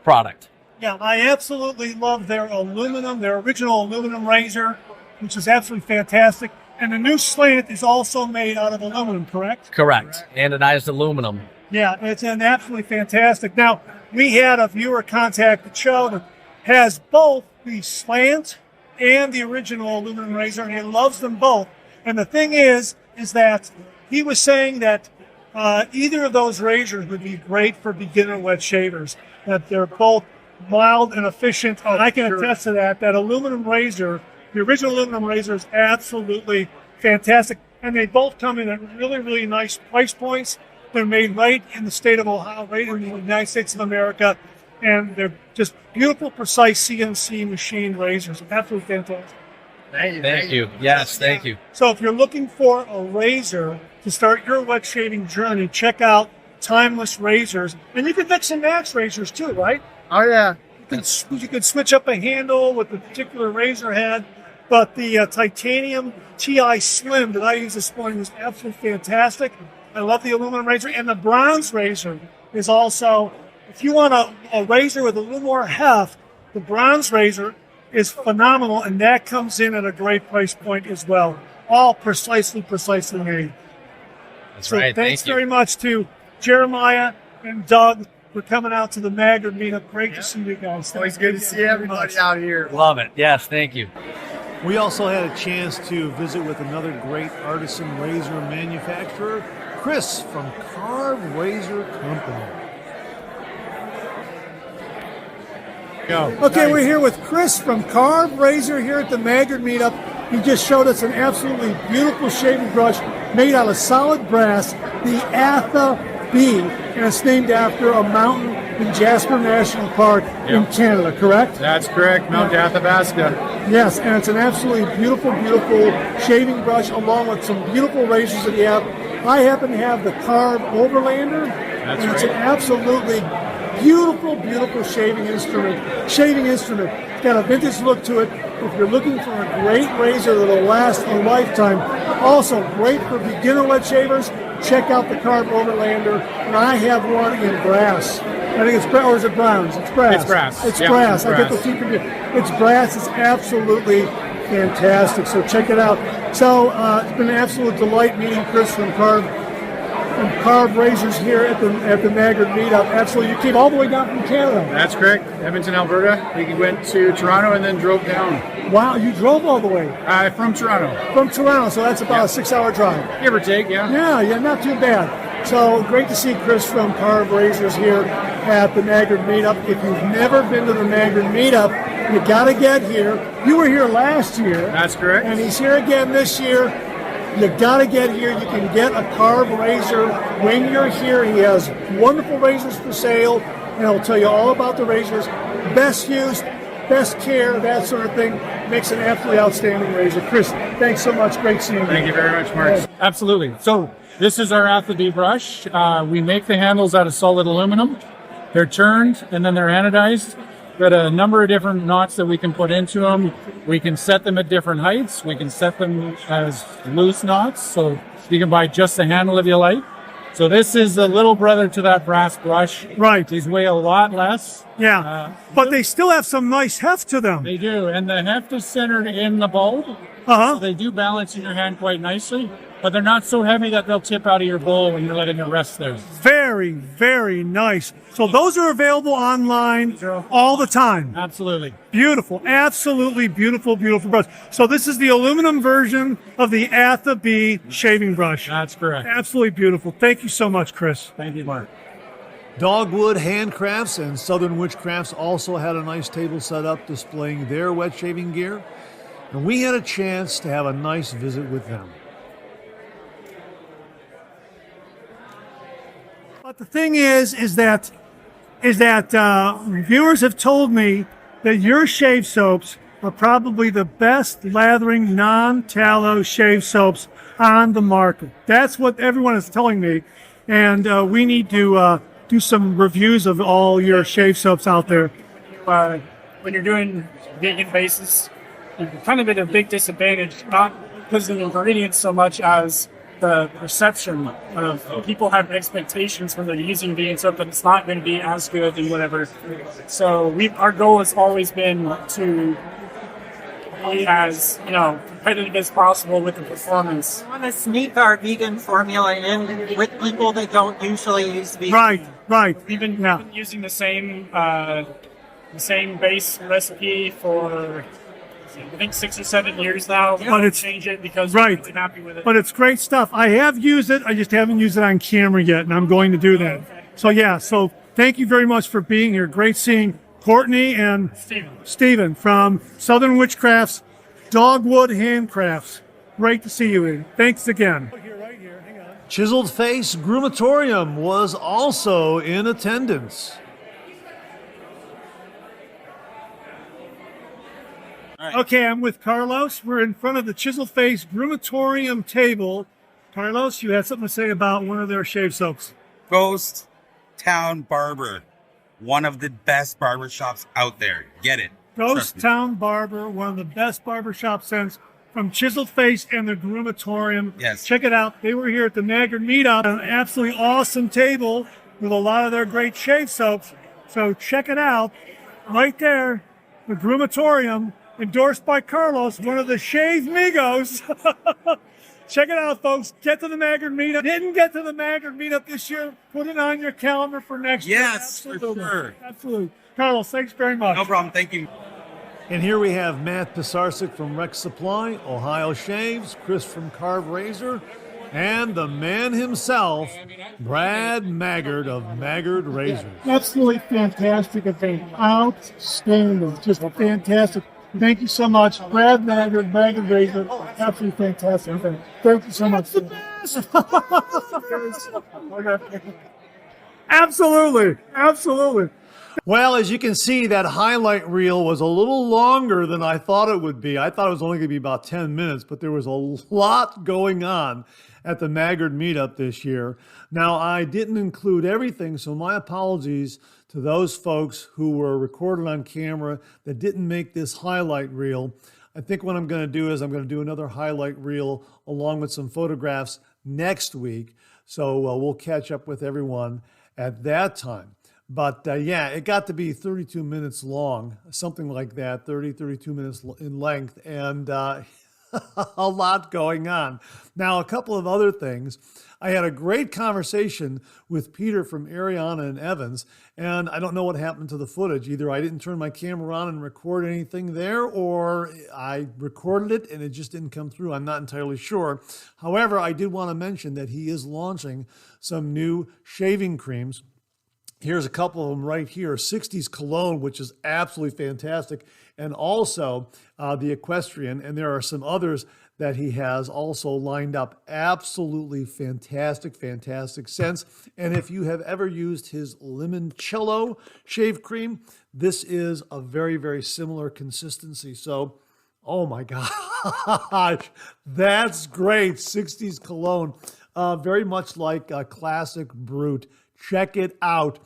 product. Yeah, I absolutely love their original aluminum razor, which is absolutely fantastic. And the new slant is also made out of aluminum, correct? Correct. Anodized aluminum. Yeah, it's absolutely fantastic. Now, we had a viewer contact the show that has both the slant and the original aluminum razor, and he loves them both. And the thing is that he was saying that either of those razors would be great for beginner wet shavers, that they're both mild and efficient. And I can attest to that. That aluminum razor, the original aluminum razor, is absolutely fantastic. And they both come in at really, really nice price points. They're made right in the state of Ohio, right in the United States of America, and they're just beautiful, precise CNC machined razors. Absolutely fantastic. Thank you. Yes, thank you. So if you're looking for a razor to start your wet shaving journey, check out Timeless Razors. And you can mix and match razors too, right? Oh, yeah. You could switch up a handle with a particular razor head, but the titanium TI Slim that I used this morning was absolutely fantastic. I love the aluminum razor, and the bronze razor is also, if you want a razor with a little more heft, the bronze razor is phenomenal, and that comes in at a great price point as well. All precisely made. That's right. Thanks very much to Jeremiah and Doug for coming out to the Maggard Meetup. Great to see you guys. Always good to see everybody out here. Love it. Yes, thank you. We also had a chance to visit with another great artisan razor manufacturer, Chris from Carve Razor Company. Okay, we're here with Chris from Carve Razor here at the Maggard Meetup. He just showed us an absolutely beautiful shaving brush made out of solid brass, the Atha B, and it's named after a mountain in Jasper National Park in Canada, correct? That's correct, Mount Athabasca. Yes, and it's an absolutely beautiful shaving brush along with some beautiful razors that you have. I happen to have the Carve Overlander, and it's an absolutely beautiful shaving instrument. It's got a vintage look to it. If you're looking for a great razor that'll last a lifetime, also great for beginner wet shavers, check out the Carve Overlander. And I have one in brass. I think it's brass, or is it bronze? It's brass. It's brass. It's Yeah, brass. it's I get the brass. two confused. It's brass. It's absolutely fantastic. So check it out. So it's been an absolute delight meeting Chris from Carve Razors here at the Maggard Meetup. Absolutely, you came all the way down from Canada. That's correct. Edmonton, Alberta. We went to Toronto and then drove down. Wow, you drove all the way From Toronto. from Toronto, so that's about a 6-hour drive. Give or take, yeah. Yeah, not too bad. So great to see Chris from Carve Razors here at the Maggard Meetup. If you've never been to the Maggard Meetup, you got to get here. You were here last year. That's correct. And he's here again this year. You got to get here. You can get a Carve Razor when you're here. He has wonderful razors for sale, and he'll tell you all about the razors. Best use, best care, that sort of thing. Makes an absolutely outstanding razor. Chris, thanks so much. Great seeing you. Thank you very much, Mark. Absolutely. So this is our Atha B brush. We make the handles out of solid aluminum. They're turned and then they're anodized. Got a number of different knots that we can put into them. We can set them at different heights. We can set them as loose knots, so you can buy just the handle if you like. So this is the little brother to that brass brush. Right. These weigh a lot less. Yeah. But they still have some nice heft to them. They do, and the heft is centered in the bulb. Uh-huh. So they do balance in your hand quite nicely, but they're not so heavy that they'll tip out of your bowl when you're letting it rest there. Very, very nice. So those are available online all the time. Absolutely. Beautiful. Absolutely beautiful, beautiful brush. So this is the aluminum version of the Atha B shaving brush. That's correct. Absolutely beautiful. Thank you so much, Chris. Thank you, Mark. Dogwood Handcrafts and Southern Witchcrafts also had a nice table set up displaying their wet shaving gear. And we had a chance to have a nice visit with them. But the thing is that reviewers have told me that your shave soaps are probably the best lathering non-tallow shave soaps on the market. That's what everyone is telling me, and we need to do some reviews of all your shave soaps out there. When you're doing vegan bases, you're kind of at a big disadvantage, not because of the ingredients so much as the perception of people have expectations when they're using vegan soap that it's not going to be as good and whatever. So our goal has always been to be as competitive as possible with the performance. We want to sneak our vegan formula in with people that don't usually use vegan. Right. We've been using the same base recipe for I think 6 or 7 years now. But it's change it because right. we're really happy with it. But it's great stuff. I have used it. I just haven't used it on camera yet, and I'm going to do that. Okay. So yeah. So thank you very much for being here. Great seeing Courtney and Stephen from Southern Witchcrafts, Dogwood Handcrafts. Great to see you here. Thanks again. Chiseled Face Grumatorium was also in attendance. Okay, I'm with Carlos. We're in front of the Chiseled Face Grumatorium table. Carlos, you had something to say about one of their shave soaps. Ghost Town Barber, one of the best barber shops out there. Get it. Ghost Town Barber, one of the best barber shop scents from Chiseled Face and the Grumatorium. Yes. Check it out. They were here at the Maggard Meetup, an absolutely awesome table with a lot of their great shave soaps. So check it out. Right there, the Grumatorium, endorsed by Carlos, one of the Shave Migos. Check it out, folks. Get to the Maggard Meetup. Didn't get to the Maggard Meetup this year. Put it on your calendar for next year. Yes, for sure. Absolutely. Carlos, thanks very much. No problem. Thank you. And here we have Matt Pisarcik from Rex Supply, Ohio Shaves, Chris from Carve Razor, and the man himself, Brad Maggard of Maggard Razors. Absolutely fantastic event. Outstanding. Just fantastic. Thank you so much. Brad Maggard, Maggard Razor. Absolutely fantastic event. Thank you so much. Absolutely. Well, as you can see, that highlight reel was a little longer than I thought it would be. I thought it was only going to be about 10 minutes, but there was a lot going on at the Maggard Meetup this year. Now, I didn't include everything, so my apologies to those folks who were recorded on camera that didn't make this highlight reel. I think what I'm going to do is I'm going to do another highlight reel along with some photographs next week. So we'll catch up with everyone at that time. But yeah, it got to be 32 minutes long, something like that, 32 minutes in length, and a lot going on. Now, a couple of other things. I had a great conversation with Peter from Ariana and Evans, and I don't know what happened to the footage. Either I didn't turn my camera on and record anything there, or I recorded it and it just didn't come through. I'm not entirely sure. However, I did want to mention that he is launching some new shaving creams. Here's a couple of them right here. 60s Cologne, which is absolutely fantastic, and also the Equestrian, and there are some others that he has also lined up. Absolutely fantastic scents. And if you have ever used his Limoncello shave cream, this is a very, very similar consistency. So, oh my gosh, that's great. 60s Cologne, very much like a classic Brute. Check it out.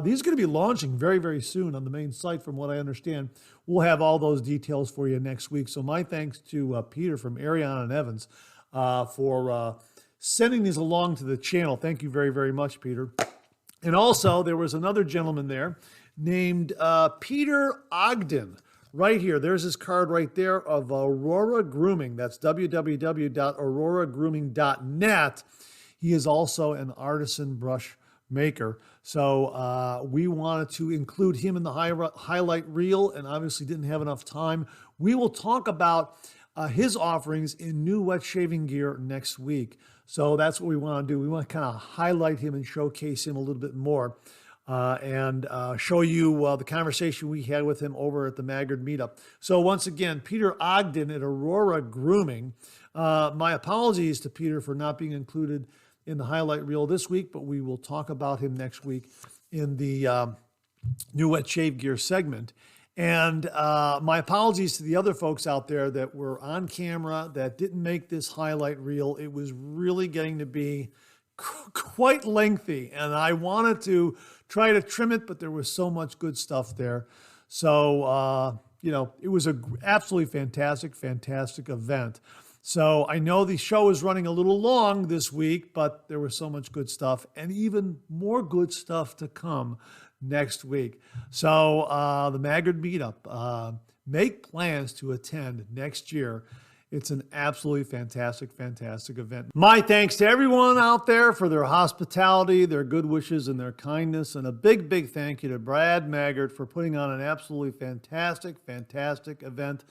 These are going to be launching very, very soon on the main site, from what I understand. We'll have all those details for you next week. So my thanks to Peter from Arion and Evans for sending these along to the channel. Thank you very, very much, Peter. And also, there was another gentleman there named Peter Ogden. Right here, there's his card right there of Aurora Grooming. That's www.auroragrooming.net. He is also an artisan brush maker. So we wanted to include him in the highlight reel, and obviously didn't have enough time. We will talk about his offerings in new wet shaving gear next week. So that's what we want to do. We want to kind of highlight him and showcase him a little bit more. And show you the conversation we had with him over at the Maggard Meetup. So once again, Peter Ogden at Aurora Grooming. My apologies to Peter for not being included in the highlight reel this week, but we will talk about him next week in the new wet shave gear segment. And my apologies to the other folks out there that were on camera that didn't make this highlight reel. It was really getting to be quite lengthy, and I wanted to try to trim it, but there was so much good stuff there. So, it was an absolutely fantastic event. So I know the show is running a little long this week, but there was so much good stuff, and even more good stuff to come next week. So the Maggard Meetup, make plans to attend next year. It's an absolutely fantastic event. My thanks to everyone out there for their hospitality, their good wishes, and their kindness. And a big thank you to Brad Maggard for putting on an absolutely fantastic event,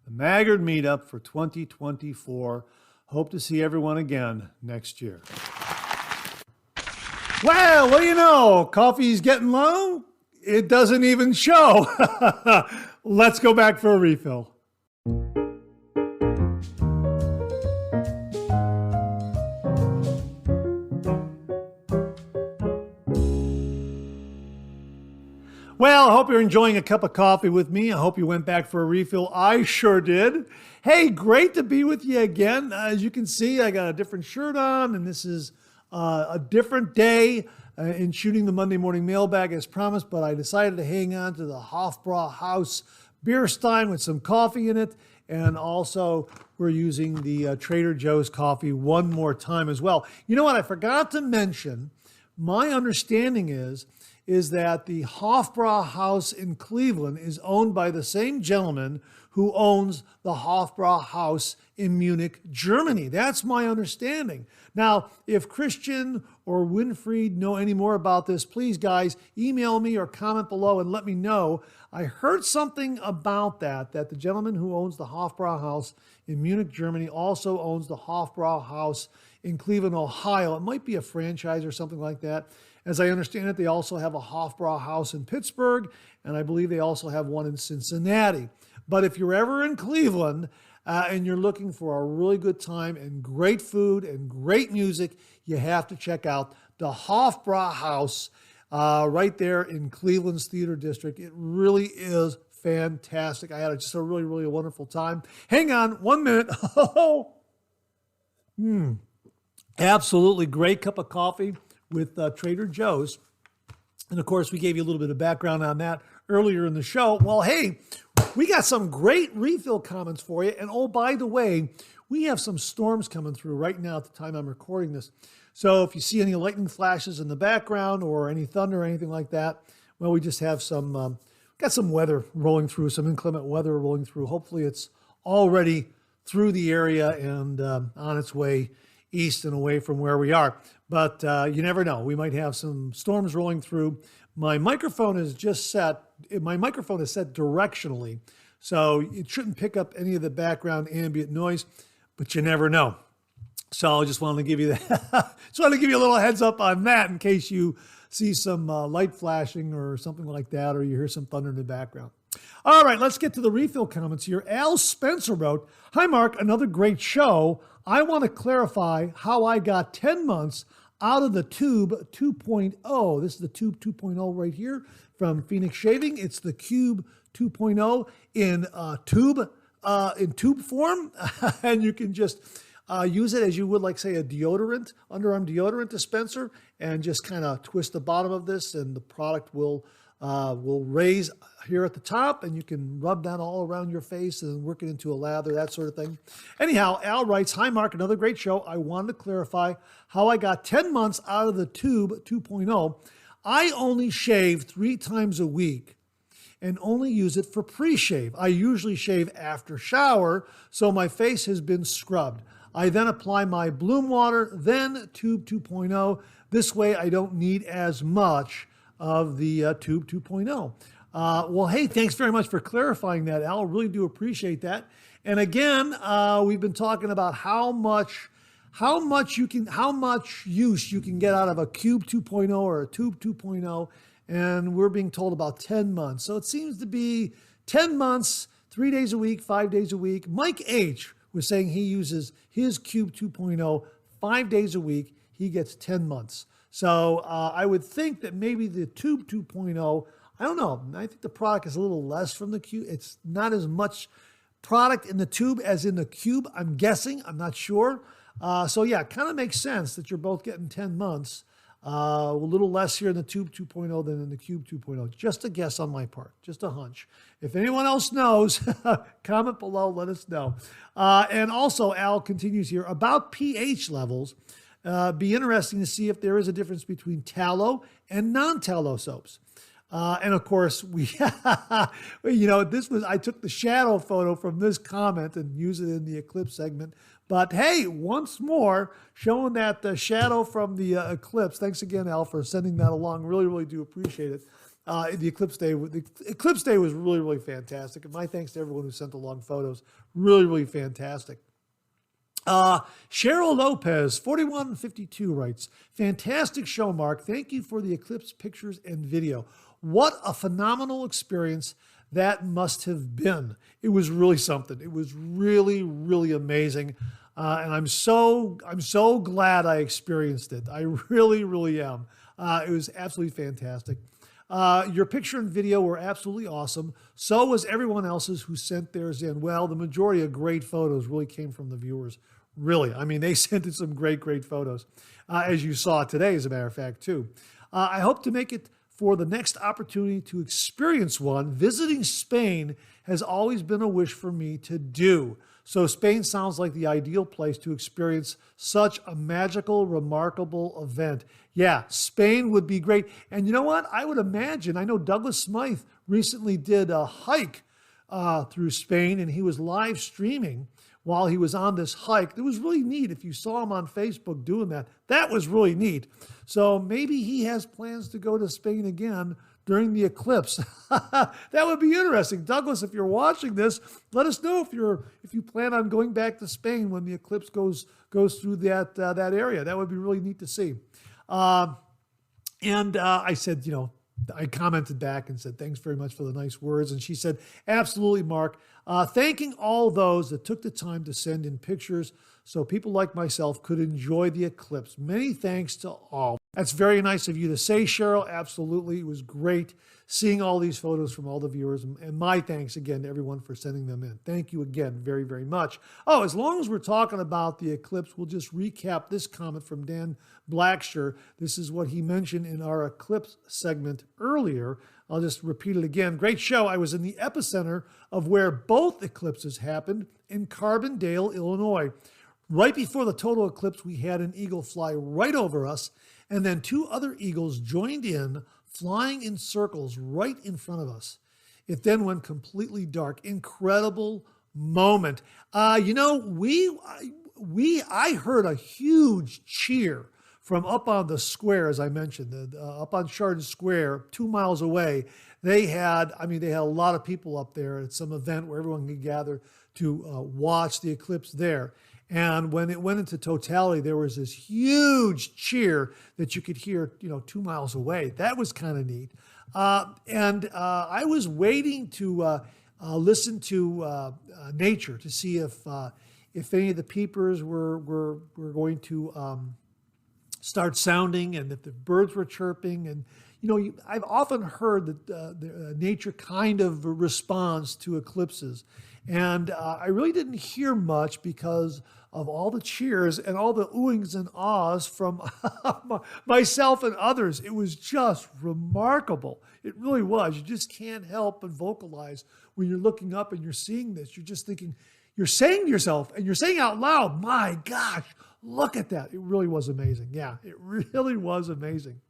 the Maggard Meetup for 2024. Hope to see everyone again next year. Well, what do you know? Coffee's getting low? It doesn't even show. Let's go back for a refill. Well, I hope you're enjoying a cup of coffee with me. I hope you went back for a refill. I sure did. Hey, great to be with you again. As you can see, I got a different shirt on, and this is a different day in shooting the Monday Morning Mailbag as promised, but I decided to hang on to the Hofbrauhaus beer stein with some coffee in it, and also we're using the Trader Joe's coffee one more time as well. You know what? I forgot to mention, my understanding is that the Hofbrauhaus in Cleveland is owned by the same gentleman who owns the Hofbrauhaus in Munich, Germany. That's my understanding. Now, if Christian or Winfried know any more about this, please, guys, email me or comment below and let me know. I heard something about that the gentleman who owns the Hofbrauhaus in Munich, Germany, also owns the Hofbrauhaus in Cleveland, Ohio. It might be a franchise or something like that. As I understand it, they also have a Hofbrauhaus in Pittsburgh, and I believe they also have one in Cincinnati. But if you're ever in Cleveland and you're looking for a really good time and great food and great music, you have to check out the Hofbrauhaus right there in Cleveland's Theater District. It really is fantastic. I had just a really wonderful time. Hang on 1 minute. Absolutely great cup of coffee with Trader Joe's. And of course, we gave you a little bit of background on that earlier in the show. Well, hey, we got some great refill comments for you. And oh, by the way, we have some storms coming through right now at the time I'm recording this. So if you see any lightning flashes in the background or any thunder or anything like that, well, we just have some, got some weather rolling through, some inclement weather rolling through. Hopefully it's already through the area and on its way east and away from where we are. But you never know. We might have some storms rolling through. My microphone is set directionally, so it shouldn't pick up any of the background ambient noise, but you never know. So I just wanted to give you that. Just wanted to give you a little heads up on that in case you see some light flashing or something like that, or you hear some thunder in the background. All right, let's get to the refill comments here. Al Spencer wrote, "Hi, Mark, another great show. I want to clarify how I got 10 months out of the Tube 2.0. This is the Tube 2.0 right here from Phoenix Shaving. It's the Cube 2.0 in tube form, and you can just use it as you would, like, say, a deodorant, underarm deodorant dispenser, and just kind of twist the bottom of this, and the product will raise here at the top, and you can rub that all around your face and work it into a lather, that sort of thing. Anyhow, Al writes, "Hi, Mark, another great show. I wanted to clarify how I got 10 months out of the Tube 2.0. I only shave 3 times a week and only use it for pre-shave. I usually shave after shower, so my face has been scrubbed. I then apply my Bloom water, then Tube 2.0. This way I don't need as much of the Tube 2.0. Well, hey, thanks very much for clarifying that, Al. Really do appreciate that. And again, we've been talking about how much use you can get out of a Cube 2.0 or a Tube 2.0, and we're being told about 10 months. So it seems to be 10 months, 3 days a week, 5 days a week. Mike H. was saying he uses his Cube 2.0 5 days a week. He gets 10 months. So I would think that maybe the Tube 2.0, I don't know. I think the product is a little less from the Cube. It's not as much product in the Tube as in the Cube, I'm guessing. I'm not sure. So yeah, it kind of makes sense that you're both getting 10 months. A little less here in the Tube 2.0 than in the Cube 2.0. Just a guess on my part, just a hunch. If anyone else knows, comment below, let us know. And also, Al continues here, about pH levels. Be interesting to see if there is a difference between tallow and non-tallow soaps. And of course, I took the shadow photo from this comment and used it in the Eclipse segment. But hey, once more, showing that shadow from the Eclipse. Thanks again, Al, for sending that along. Really, really do appreciate it. The Eclipse Day was really, really fantastic. And my thanks to everyone who sent along photos. Really, really fantastic. Cheryl Lopez, 4152 writes, "Fantastic show, Mark. Thank you for the Eclipse pictures and video. What a phenomenal experience that must have been. It was really something. It was really, really amazing. And I'm so glad I experienced it. I really, really am. It was absolutely fantastic. Your picture and video were absolutely awesome. So was everyone else's who sent theirs in. Well, the majority of great photos really came from the viewers. Really. I mean, they sent in some great, great photos, as you saw today, as a matter of fact, too. I hope to make it for the next opportunity to experience one. Visiting Spain has always been a wish for me to do. So Spain sounds like the ideal place to experience such a magical, remarkable event. Yeah, Spain would be great. And you know what? I would imagine, I know Douglas Smythe recently did a hike through Spain, and he was live streaming while he was on this hike. It was really neat. If you saw him on Facebook doing that, that was really neat. So maybe he has plans to go to Spain again during the eclipse. That would be interesting. Douglas, if you're watching this, let us know if you plan on going back to Spain when the eclipse goes through that area. That would be really neat to see. And I said, I commented back and said, thanks very much for the nice words. And she said, absolutely, Mark. Thanking all those that took the time to send in pictures so people like myself could enjoy the eclipse. Many thanks to all. That's very nice of you to say, Cheryl. Absolutely. It was great seeing all these photos from all the viewers. And my thanks again to everyone for sending them in. Thank you again very, very much. Oh, as long as we're talking about the eclipse, we'll just recap this comment from Dan Blacksher. This is what he mentioned in our eclipse segment earlier. I'll just repeat it again. Great show. I was in the epicenter of where both eclipses happened in Carbondale, Illinois. Right before the total eclipse, we had an eagle fly right over us, and then 2 other eagles joined in, flying in circles right in front of us. It then went completely dark. Incredible moment. I heard a huge cheer from up on the square, as I mentioned, up on Chardon Square, 2 miles away. They had a lot of people up there at some event where everyone could gather to watch the eclipse there. And when it went into totality, there was this huge cheer that you could hear, 2 miles away. That was kind of neat. And I was waiting to listen to nature to see if any of the peepers were going to start sounding and if the birds were chirping. And, I've often heard that nature kind of responds to eclipses. And I really didn't hear much because of all the cheers and all the oohings and ahs from myself and others. It was just remarkable. It really was. You just can't help but vocalize when you're looking up and you're seeing this. You're just thinking, you're saying to yourself, and you're saying out loud, my gosh, look at that. It really was amazing. Yeah, it really was amazing.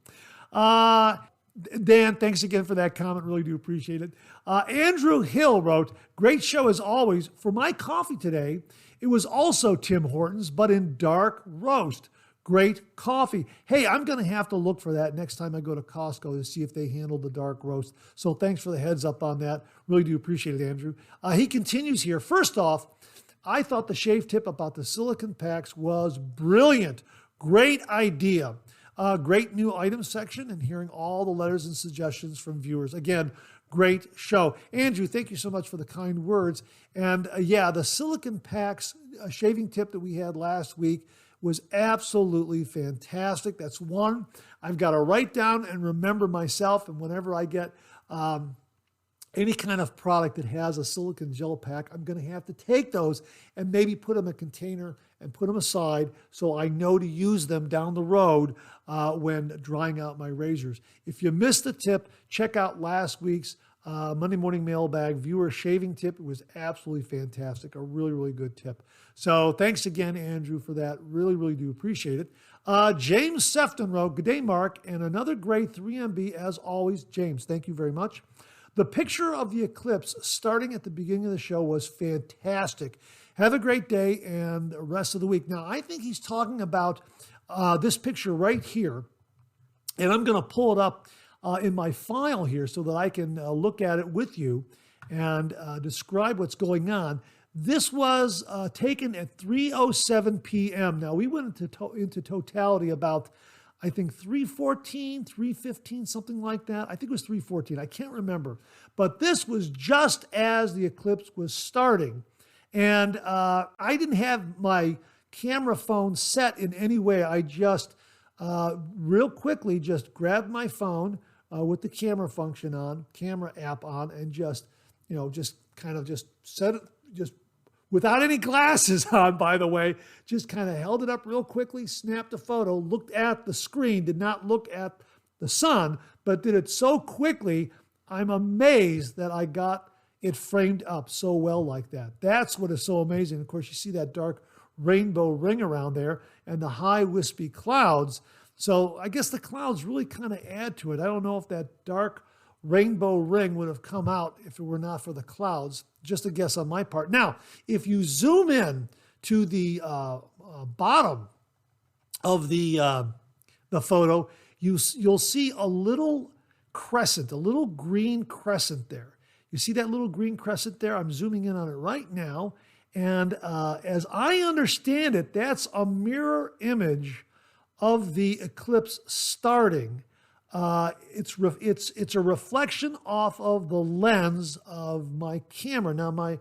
Dan, thanks again for that comment. Really do appreciate it. Andrew Hill wrote, great show as always. For my coffee today, it was also Tim Hortons, but in dark roast. Great coffee. Hey, I'm going to have to look for that next time I go to Costco to see if they handle the dark roast. So thanks for the heads up on that. Really do appreciate it, Andrew. He continues here. First off, I thought the shave tip about the silicone packs was brilliant. Great idea. Great new item section and hearing all the letters and suggestions from viewers. Again, great show. Andrew, thank you so much for the kind words. And yeah, the silicone packs shaving tip that we had last week was absolutely fantastic. That's one I've got to write down and remember myself. And whenever I get any kind of product that has a silicone gel pack, I'm going to have to take those and maybe put them in a container and put them aside so I know to use them down the road when drying out my razors. If you missed the tip, check out last week's Monday Morning Mailbag viewer shaving tip. It was absolutely fantastic. A really, really good tip. So thanks again, Andrew, for that. Really, really do appreciate it. James Sefton wrote, good day, Mark, and another great 3MB as always. James, thank you very much. The picture of the Eclipse starting at the beginning of the show was fantastic. Have a great day and the rest of the week. Now, I think he's talking about this picture right here, and I'm going to pull it up in my file here so that I can look at it with you and describe what's going on. This was taken at 3:07 p.m. Now, we went into totality about, I think, 3:14, 3:15, something like that. I think it was 3:14. I can't remember. But this was just as the eclipse was starting. And I didn't have my camera phone set in any way. I just real quickly just grabbed my phone with the camera function on, camera app on, and just set it, just without any glasses on, by the way, just kind of held it up real quickly, snapped a photo, looked at the screen, did not look at the sun, but did it so quickly, I'm amazed that I got it framed up so well like that. That's what is so amazing. Of course, you see that dark rainbow ring around there and the high wispy clouds. So I guess the clouds really kind of add to it. I don't know if that dark rainbow ring would have come out if it were not for the clouds. Just a guess on my part. Now, if you zoom in to the bottom of the photo, you'll see a little crescent, a little green crescent there. You see that little green crescent there? I'm zooming in on it right now. And as I understand it, that's a mirror image of the eclipse starting. It's a reflection off of the lens of my camera. Now, my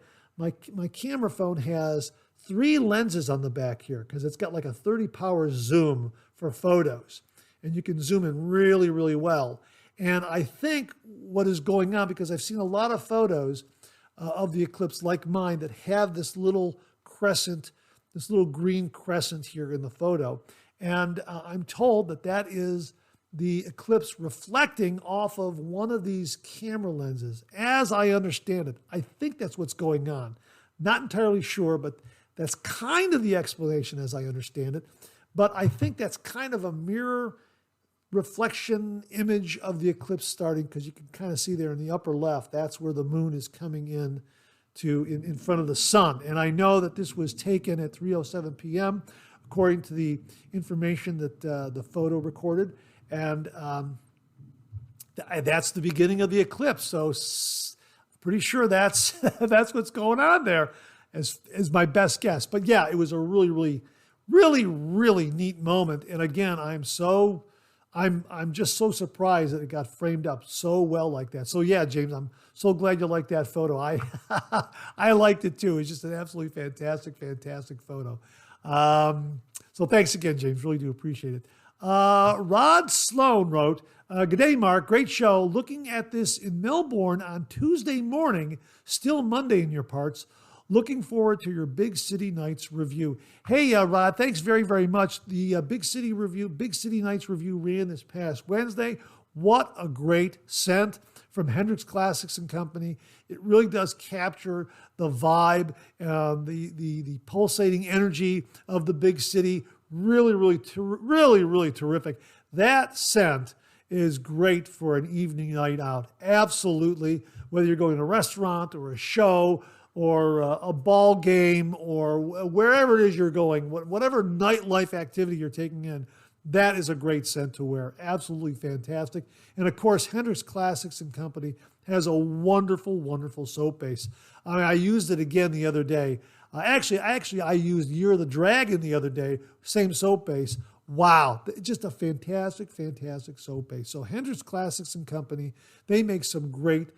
camera phone has 3 lenses on the back here because it's got like a 30 power zoom for photos. And you can zoom in really, really well. And I think what is going on, because I've seen a lot of photos of the eclipse like mine that have this little crescent, this little green crescent here in the photo. And I'm told that that is the eclipse reflecting off of one of these camera lenses. As I understand it, I think that's what's going on. Not entirely sure, but that's kind of the explanation as I understand it. But I think that's kind of a mirror reflection image of the eclipse starting, because you can kind of see there in the upper left, that's where the moon is coming in in front of the sun. And I know that this was taken at 3:07 p.m. according to the information that the photo recorded. And that's the beginning of the eclipse. So pretty sure that's that's what's going on there, as my best guess. But yeah, it was a really, really, really, really neat moment. And again, I'm just so surprised that it got framed up so well like that. So yeah, James, I'm so glad you liked that photo. I liked it too. It's just an absolutely fantastic, fantastic photo. So thanks again, James. Really do appreciate it. Rod Sloan wrote, good day, Mark. Great show. Looking at this in Melbourne on Tuesday morning, still Monday in your parts. Looking forward to your Big City Nights review. Hey, Rod, thanks very, very much. The Big City Nights review ran this past Wednesday. What a great scent from Hendrix Classics and Company. It really does capture the vibe, the pulsating energy of the big city. Really, really terrific. That scent is great for an evening night out. Absolutely. Whether you're going to a restaurant or a show or a ball game or wherever it is you're going, whatever nightlife activity you're taking in, that is a great scent to wear. Absolutely fantastic. And of course, Hendrix Classics and Company has a wonderful, wonderful soap base. I used it again the other day. Actually, I used Year of the Dragon the other day, same soap base. Wow, just a fantastic, fantastic soap base. So Hendrix Classics and Company, they make some great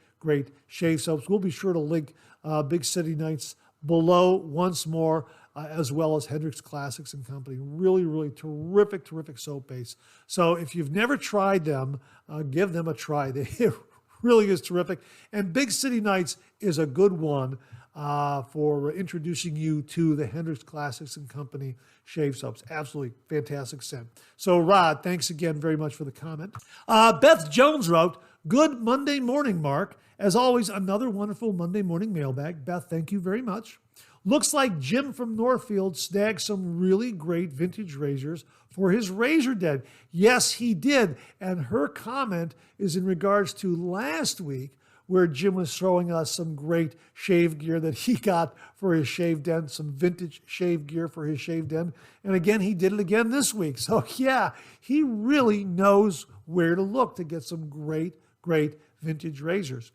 shave soaps. We'll be sure to link Big City Nights below once more, as well as Hendrix Classics and Company. Really terrific soap base. So if you've never tried them, give them a try. It really is terrific. And Big City Nights is a good one for introducing you to the Hendrix Classics and Company shave soaps. Absolutely fantastic scent. So Rod, thanks again very much for the comment. Beth Jones wrote, "Good Monday morning, Mark. As always, another wonderful Monday morning mailbag." Beth, thank you very much. "Looks like Jim from Northfield snagged some really great vintage razors for his razor den." Yes, he did. And her comment is in regards to last week, where Jim was showing us some great shave gear that he got for his shave den, some vintage shave gear for his shave den. And again, he did it again this week. So yeah, he really knows where to look to get some great vintage razors.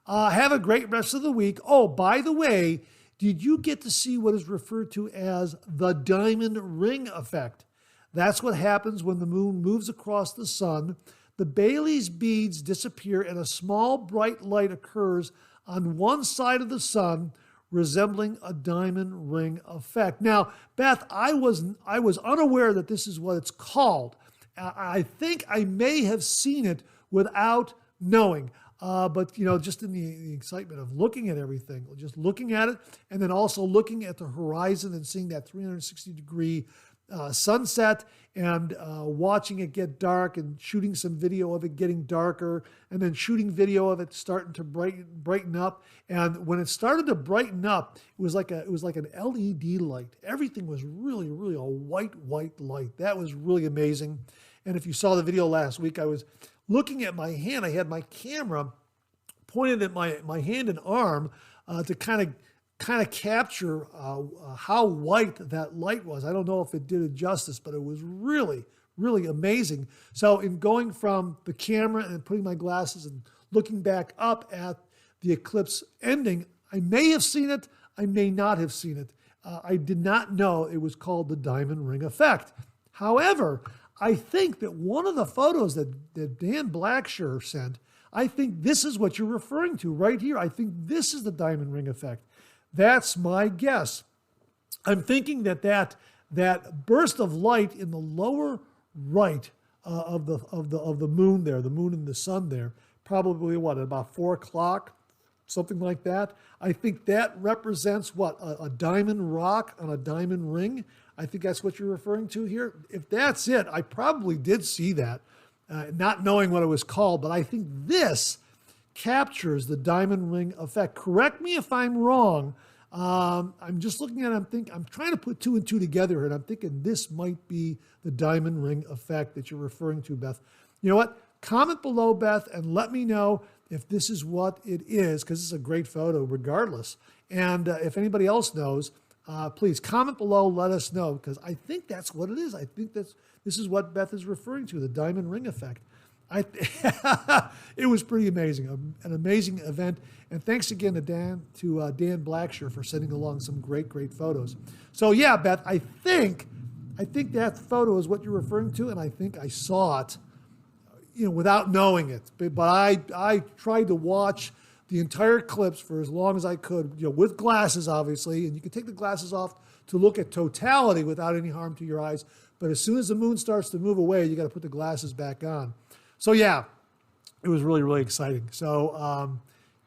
Have a great rest of the week. Oh, by the way, did you get to see what is referred to as the diamond ring effect? That's what happens when the moon moves across the sun. The Bailey's beads disappear and a small bright light occurs on one side of the sun, resembling a diamond ring effect. Now, Beth, I was unaware that this is what it's called. I think I may have seen it without knowing. But, just in the excitement of looking at everything, just looking at it, and then also looking at the horizon and seeing that 360-degree sunset and watching it get dark and shooting some video of it getting darker and then shooting video of it starting to brighten up. And when it started to brighten up, it was like an LED light. Everything was really a white light. That was really amazing. And if you saw the video last week, I was looking at my hand. I had my camera pointed at my hand and arm to kind of capture how white that light was. I don't know if it did it justice, but it was really amazing. So in going from the camera and putting my glasses and looking back up at the eclipse ending, I may have seen it, I may not have seen it. I did not know it was called the diamond ring effect. However, I think that one of the photos that Dan Blackshear sent, I think this is what you're referring to right here. I think this is the diamond ring effect. That's my guess. I'm thinking that burst of light in the lower right of the moon there, the moon and the sun there, probably at about 4 o'clock, something like that. I think that represents a diamond rock on a diamond ring. I think that's what you're referring to here. If that's it, I probably did see that, not knowing what it was called, but I think this captures the diamond ring effect. Correct me if I'm wrong. I'm just looking at it, I'm trying to put 2 and 2 together, and I'm thinking this might be the diamond ring effect that you're referring to, Beth. You know what? Comment below, Beth, and let me know if this is what it is, because it's a great photo regardless. And if anybody else knows, please comment below, let us know, because I think that's what it is. I think this is what Beth is referring to, the diamond ring effect. It was pretty amazing, an amazing event. And thanks again to Dan Blackshear for sending along some great photos. So yeah, Beth, I think that photo is what you're referring to, and I think I saw it, without knowing it. But I tried to watch the entire eclipse for as long as I could, with glasses, obviously, and you can take the glasses off to look at totality without any harm to your eyes. But as soon as the moon starts to move away, you got to put the glasses back on. So yeah, it was really exciting. So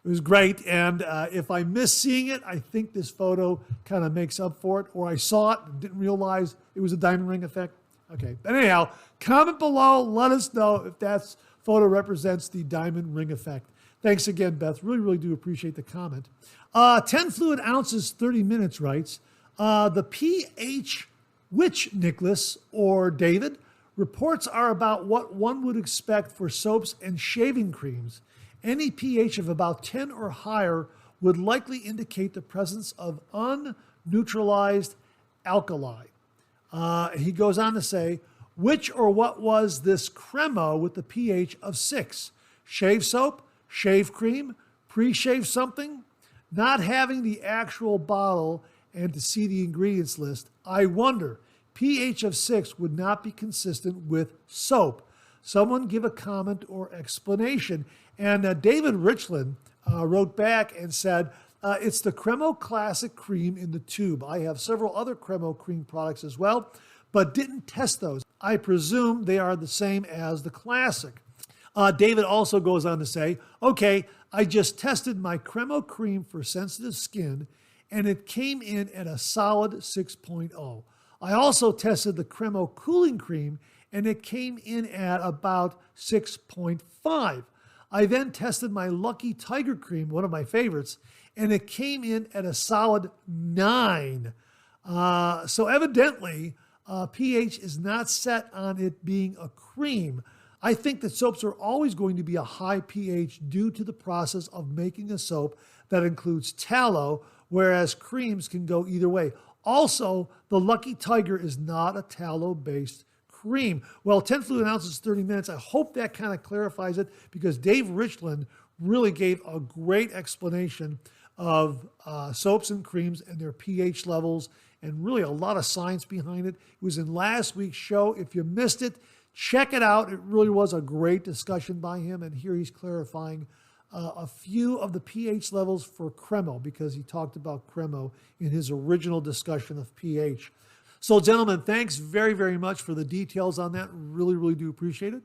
It was great. And if I miss seeing it, I think this photo kind of makes up for it. Or I saw it and didn't realize it was a diamond ring effect. Okay. But anyhow, comment below. Let us know if that photo represents the diamond ring effect. Thanks again, Beth. Really, really do appreciate the comment. 10 fluid ounces, 30 minutes writes, the pH which, Nicholas or David, reports are about what one would expect for soaps and shaving creams. Any pH of about 10 or higher would likely indicate the presence of unneutralized alkali. He goes on to say, which or what was this crema with the pH of 6? Shave soap, shave cream, pre-shave something? Not having the actual bottle and to see the ingredients list, I wonder, pH of 6 would not be consistent with soap. Someone give a comment or explanation. And David Richland wrote back and said, it's the Cremo Classic Cream in the tube. I have several other Cremo cream products as well, but didn't test those. I presume they are the same as the Classic. David also goes on to say, okay, I just tested my Cremo cream for sensitive skin, and it came in at a solid 6.0. I also tested the Cremo cooling cream, and it came in at about 6.5. I then tested my Lucky Tiger cream, one of my favorites, and it came in at a solid 9. So evidently, pH is not set on it being a cream. I think that soaps are always going to be a high pH due to the process of making a soap that includes tallow, whereas creams can go either way. Also, the Lucky Tiger is not a tallow-based cream. Well, 10 fluid ounces, 30 minutes. I hope that kind of clarifies it, because Dave Richland really gave a great explanation of soaps and creams and their pH levels, and really a lot of science behind it. It was in last week's show. If you missed it, check it out. It really was a great discussion by him, and here he's clarifying a few of the pH levels for Cremo, because he talked about Cremo in his original discussion of pH. So, gentlemen, thanks very, very much for the details on that. Really, really do appreciate it.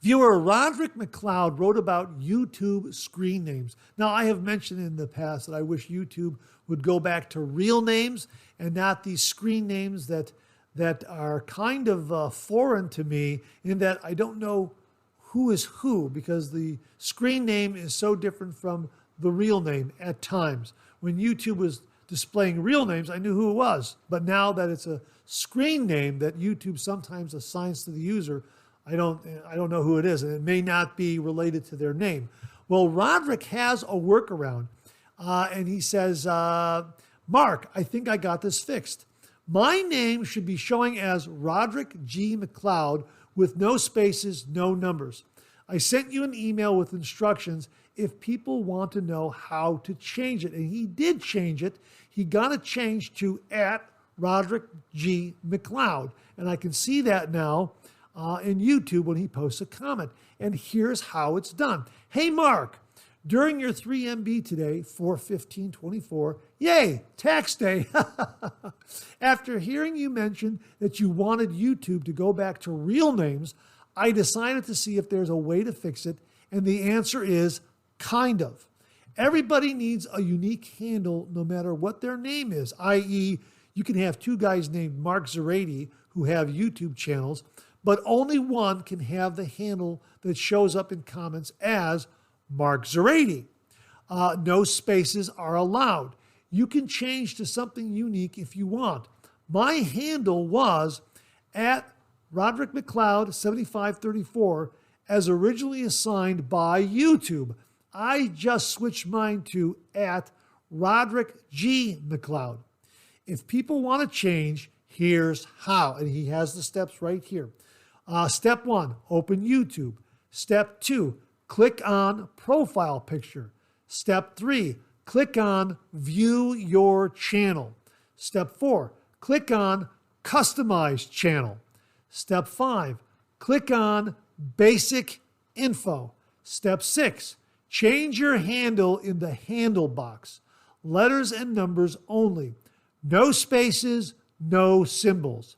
Viewer Roderick McLeod wrote about YouTube screen names. Now, I have mentioned in the past that I wish YouTube would go back to real names and not these screen names that are kind of foreign to me, in that I don't know who is who, because the screen name is so different from the real name at times. When YouTube was displaying real names, I knew who it was. But now that it's a screen name that YouTube sometimes assigns to the user, I don't know who it is, and it may not be related to their name. Well, Roderick has a workaround, and he says, Mark, I think I got this fixed. My name should be showing as Roderick G. McLeod with no spaces, no numbers. I sent you an email with instructions if people want to know how to change it. And he did change it. He got it changed to @Roderick G. McLeod. And I can see that now in YouTube when he posts a comment. And here's how it's done. Hey, Mark, during your 3MB today, 4/15/24, yay, tax day. After hearing you mention that you wanted YouTube to go back to real names, I decided to see if there's a way to fix it, and the answer is kind of. Everybody needs a unique handle no matter what their name is, i.e., you can have two guys named Mark Zarady who have YouTube channels, but only one can have the handle that shows up in comments as Mark Zarady. No spaces are allowed. You can change to something unique if you want. My handle was @Roderick McLeod 7534 as originally assigned by YouTube. I just switched mine to @Roderick G. McLeod. If people want to change, here's how. And he has the steps right here. Step 1, open YouTube. Step 2, click on Profile Picture. Step 3, click on View Your Channel. Step 4, click on Customize Channel. Step 5, click on Basic Info. Step 6, change your handle in the handle box. Letters and numbers only. No spaces, no symbols.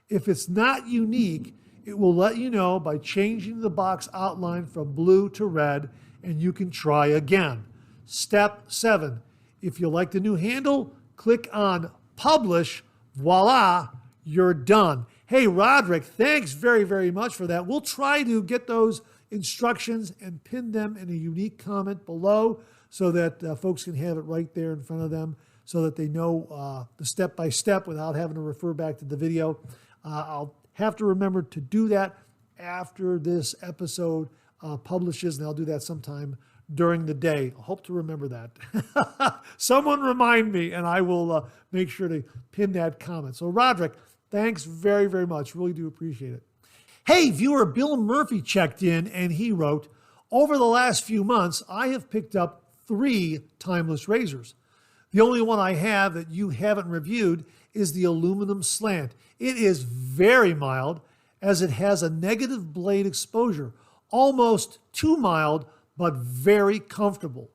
If it's not unique, it will let you know by changing the box outline from blue to red, and you can try again. Step 7. If you like the new handle, click on Publish. Voila, you're done. Hey, Roderick, thanks very, very much for that. We'll try to get those instructions and pin them in a unique comment below so that folks can have it right there in front of them so that they know the step-by-step without having to refer back to the video. I'll have to remember to do that after this episode publishes, and I'll do that sometime during the day. I hope to remember that. Someone remind me, and I will make sure to pin that comment. So, Roderick, thanks very, very much. Really do appreciate it. Hey, viewer Bill Murphy checked in, and he wrote, over the last few months, I have picked up 3 timeless razors. The only one I have that you haven't reviewed is the aluminum slant. It is very mild, as it has a negative blade exposure, almost too mild, but very comfortable.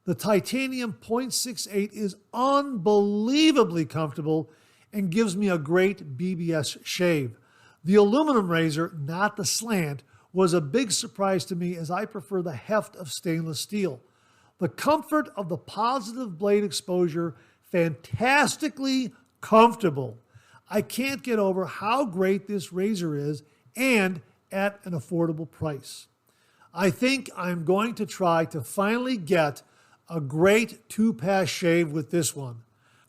The titanium .68 is unbelievably comfortable and gives me a great BBS shave. The aluminum razor, not the slant, was a big surprise to me as I prefer the heft of stainless steel. The comfort of the positive blade exposure, fantastically comfortable. I can't get over how great this razor is and at an affordable price. I think I'm going to try to finally get a great 2-pass shave with this one.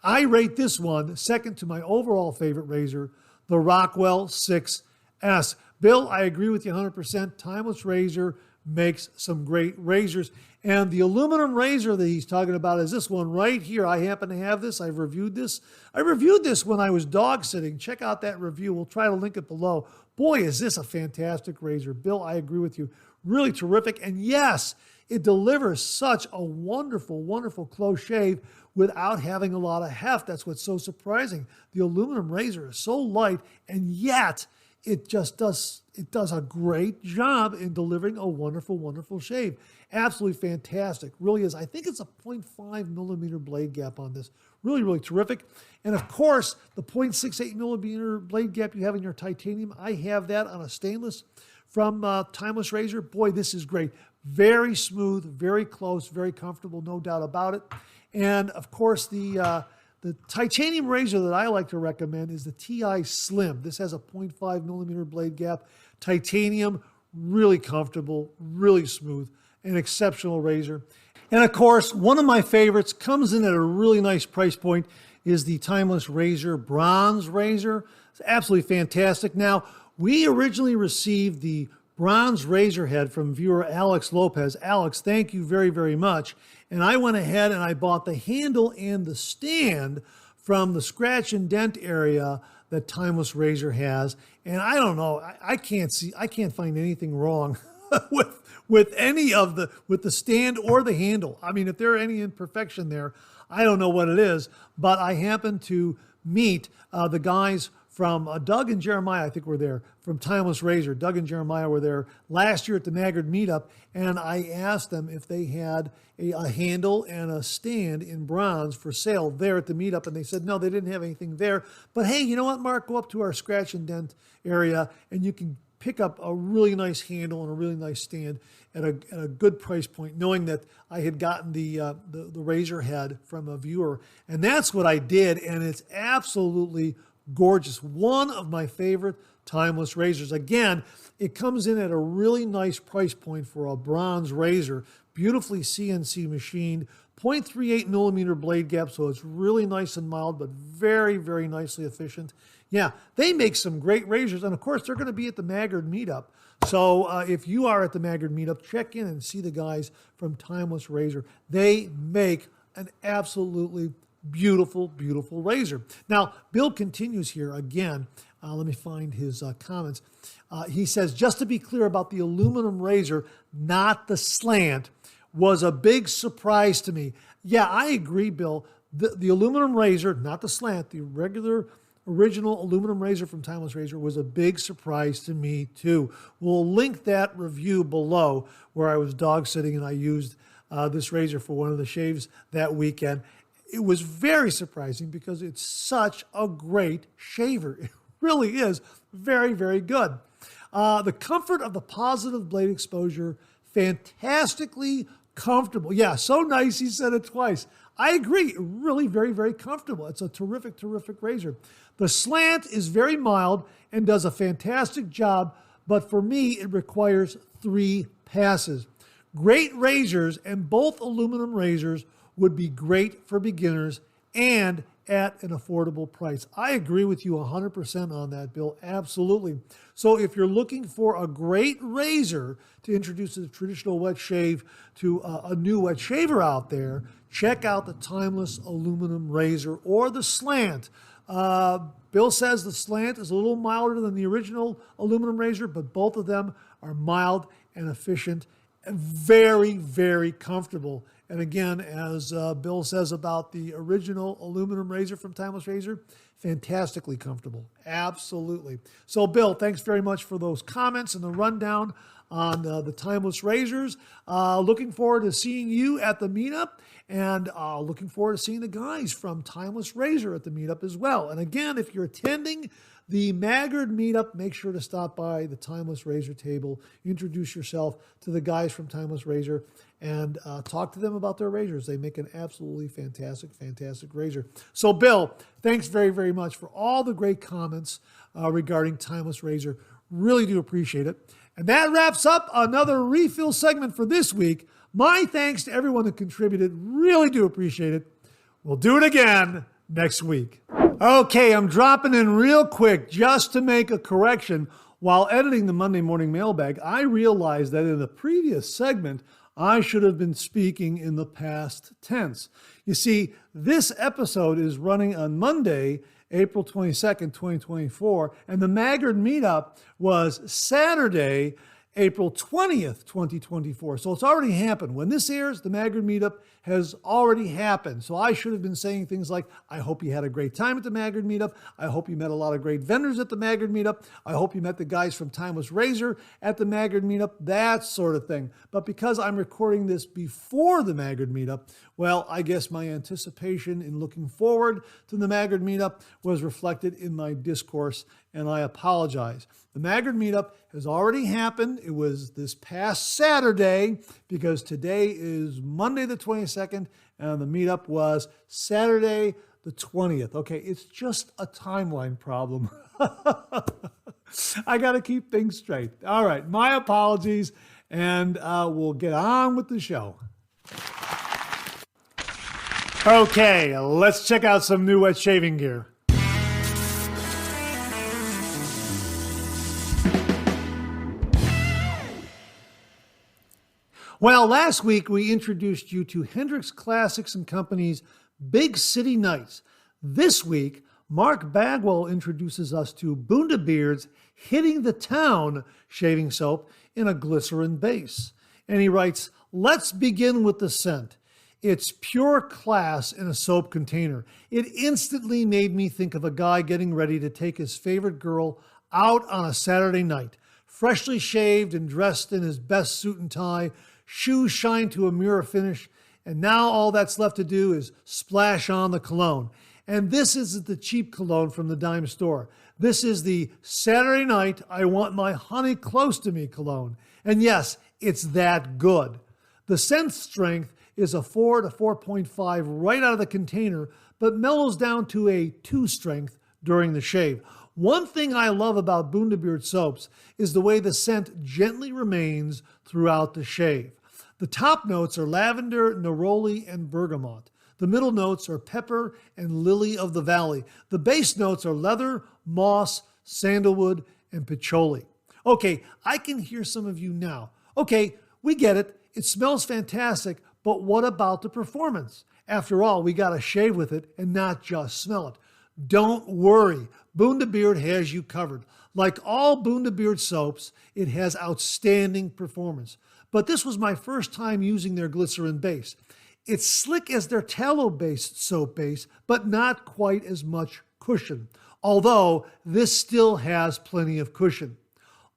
I rate this one second to my overall favorite razor, the Rockwell 6S. Bill, I agree with you 100%. Timeless razor makes some great razors. And the aluminum razor that he's talking about is this one right here. I happen to have this. I've reviewed this. I reviewed this when I was dog sitting. Check out that review. We'll try to link it below. Boy, is this a fantastic razor. Bill, I agree with you. Really terrific. And yes, it delivers such a wonderful, wonderful close shave without having a lot of heft. That's what's so surprising. The aluminum razor is so light, and yet it just does a great job in delivering a wonderful, wonderful shave. Absolutely fantastic. Really is. I think it's a 0.5 millimeter blade gap on this. Really, really terrific. And of course, the 0.68 millimeter blade gap you have in your titanium, I have that on a stainless from Timeless Razor. Boy, this is great. Very smooth, very close, very comfortable, no doubt about it. And of course, the titanium razor that I like to recommend is the TI Slim. This has a 0.5 millimeter blade gap. Titanium, really comfortable, really smooth, an exceptional razor. And of course, one of my favorites comes in at a really nice price point is the Timeless Razor Bronze Razor. It's absolutely fantastic. Now, we originally received the bronze razor head from viewer Alex Lopez. Alex, thank you very, very much. And I went ahead and I bought the handle and the stand from the scratch and dent area that Timeless Razor has. And I don't know, I can't find anything wrong with any of with the stand or the handle. I mean, if there are any imperfection there, I don't know what it is, but I happened to meet the guys from Doug and Jeremiah, I think were there, from Timeless Razor. Doug and Jeremiah were there last year at the Maggard Meetup, and I asked them if they had a handle and a stand in bronze for sale there at the meetup, and they said no, they didn't have anything there. But hey, you know what, Mark? Go up to our scratch and dent area, and you can pick up a really nice handle and a really nice stand at a good price point, knowing that I had gotten the razor head from a viewer. And that's what I did, and it's absolutely gorgeous. One of my favorite Timeless razors. Again, it comes in at a really nice price point for a bronze razor. Beautifully CNC machined, 0.38 millimeter blade gap, so it's really nice and mild, but very, very nicely efficient. Yeah, they make some great razors, and of course, they're going to be at the Maggard Meetup. So if you are at the Maggard Meetup, check in and see the guys from Timeless Razor. They make an absolutely beautiful, beautiful razor. Now, Bill continues here again. Let me find his comments. He says, just to be clear about the aluminum razor, not the slant, was a big surprise to me. Yeah, I agree, Bill. The aluminum razor, not the slant, the regular original aluminum razor from Timeless Razor was a big surprise to me too. We'll link that review below where I was dog sitting and I used this razor for one of the shaves that weekend. It was very surprising because it's such a great shaver. It really is very, very good. The comfort of the positive blade exposure, fantastically comfortable. Yeah, so nice he said it twice. I agree. Really very, very comfortable. It's a terrific, terrific razor. The slant is very mild and does a fantastic job, but for me, it requires 3 passes. Great razors, and both aluminum razors would be great for beginners and at an affordable price. I agree with you 100% on that, Bill. Absolutely. So if you're looking for a great razor to introduce the traditional wet shave to a new wet shaver out there, check out the Timeless aluminum razor or the slant. Bill says the slant is a little milder than the original aluminum razor, but both of them are mild and efficient and very, very comfortable. And again, as Bill says about the original aluminum razor from Timeless Razor, fantastically comfortable. Absolutely. So, Bill, thanks very much for those comments and the rundown on the Timeless Razors. Looking forward to seeing you at the meetup, and looking forward to seeing the guys from Timeless Razor at the meetup as well. And again, if you're attending the Maggard Meetup, make sure to stop by the Timeless Razor table, introduce yourself to the guys from Timeless Razor, and talk to them about their razors. They make an absolutely fantastic, fantastic razor. So, Bill, thanks very, very much for all the great comments regarding Timeless Razor. Really do appreciate it. And that wraps up another refill segment for this week. My thanks to everyone that contributed. Really do appreciate it. We'll do it again next week. Okay, I'm dropping in real quick just to make a correction. While editing the Monday Morning Mailbag, I realized that in the previous segment, I should have been speaking in the past tense. You see, this episode is running on Monday, April 22nd, 2024, and the Maggard Meetup was Saturday, April 20th, 2024. So it's already happened. When this airs, the Maggard Meetup has already happened. So I should have been saying things like, I hope you had a great time at the Maggard Meetup. I hope you met a lot of great vendors at the Maggard Meetup. I hope you met the guys from Timeless Razor at the Maggard Meetup, that sort of thing. But because I'm recording this before the Maggard Meetup, well, I guess my anticipation in looking forward to the Maggard Meetup was reflected in my discourse, and I apologize. The Maggard Meetup has already happened. It was this past Saturday, because today is Monday the 22nd, and the meetup was Saturday the 20th. Okay, it's just a timeline problem. I got to keep things straight. All right, my apologies, and we'll get on with the show. Okay, let's check out some new wet shaving gear. Well, last week we introduced you to Hendrix Classics and Company's Big City Nights. This week, Mark Bagwell introduces us to Bundabeard's Hitting the Town shaving soap in a glycerin base. And he writes, let's begin with the scent. It's pure class in a soap container. It instantly made me think of a guy getting ready to take his favorite girl out on a Saturday night. Freshly shaved and dressed in his best suit and tie, shoes shine to a mirror finish, and now all that's left to do is splash on the cologne. And this isn't the cheap cologne from the dime store. This is the Saturday night, I want my honey close to me cologne. And yes, it's that good. The scent strength is a 4 to 4.5 right out of the container, but mellows down to a 2 strength during the shave. One thing I love about Bundabeard soaps is the way the scent gently remains throughout the shave. The top notes are lavender, neroli, and bergamot. The middle notes are pepper and lily of the valley. The base notes are leather, moss, sandalwood, and patchouli. Okay, I can hear some of you now. Okay, we get it. It smells fantastic, but what about the performance? After all, we got to shave with it and not just smell it. Don't worry, Bundabeard has you covered. Like all Bundabeard soaps, it has outstanding performance. But this was my first time using their glycerin base. It's slick as their tallow-based soap base, but not quite as much cushion, although this still has plenty of cushion.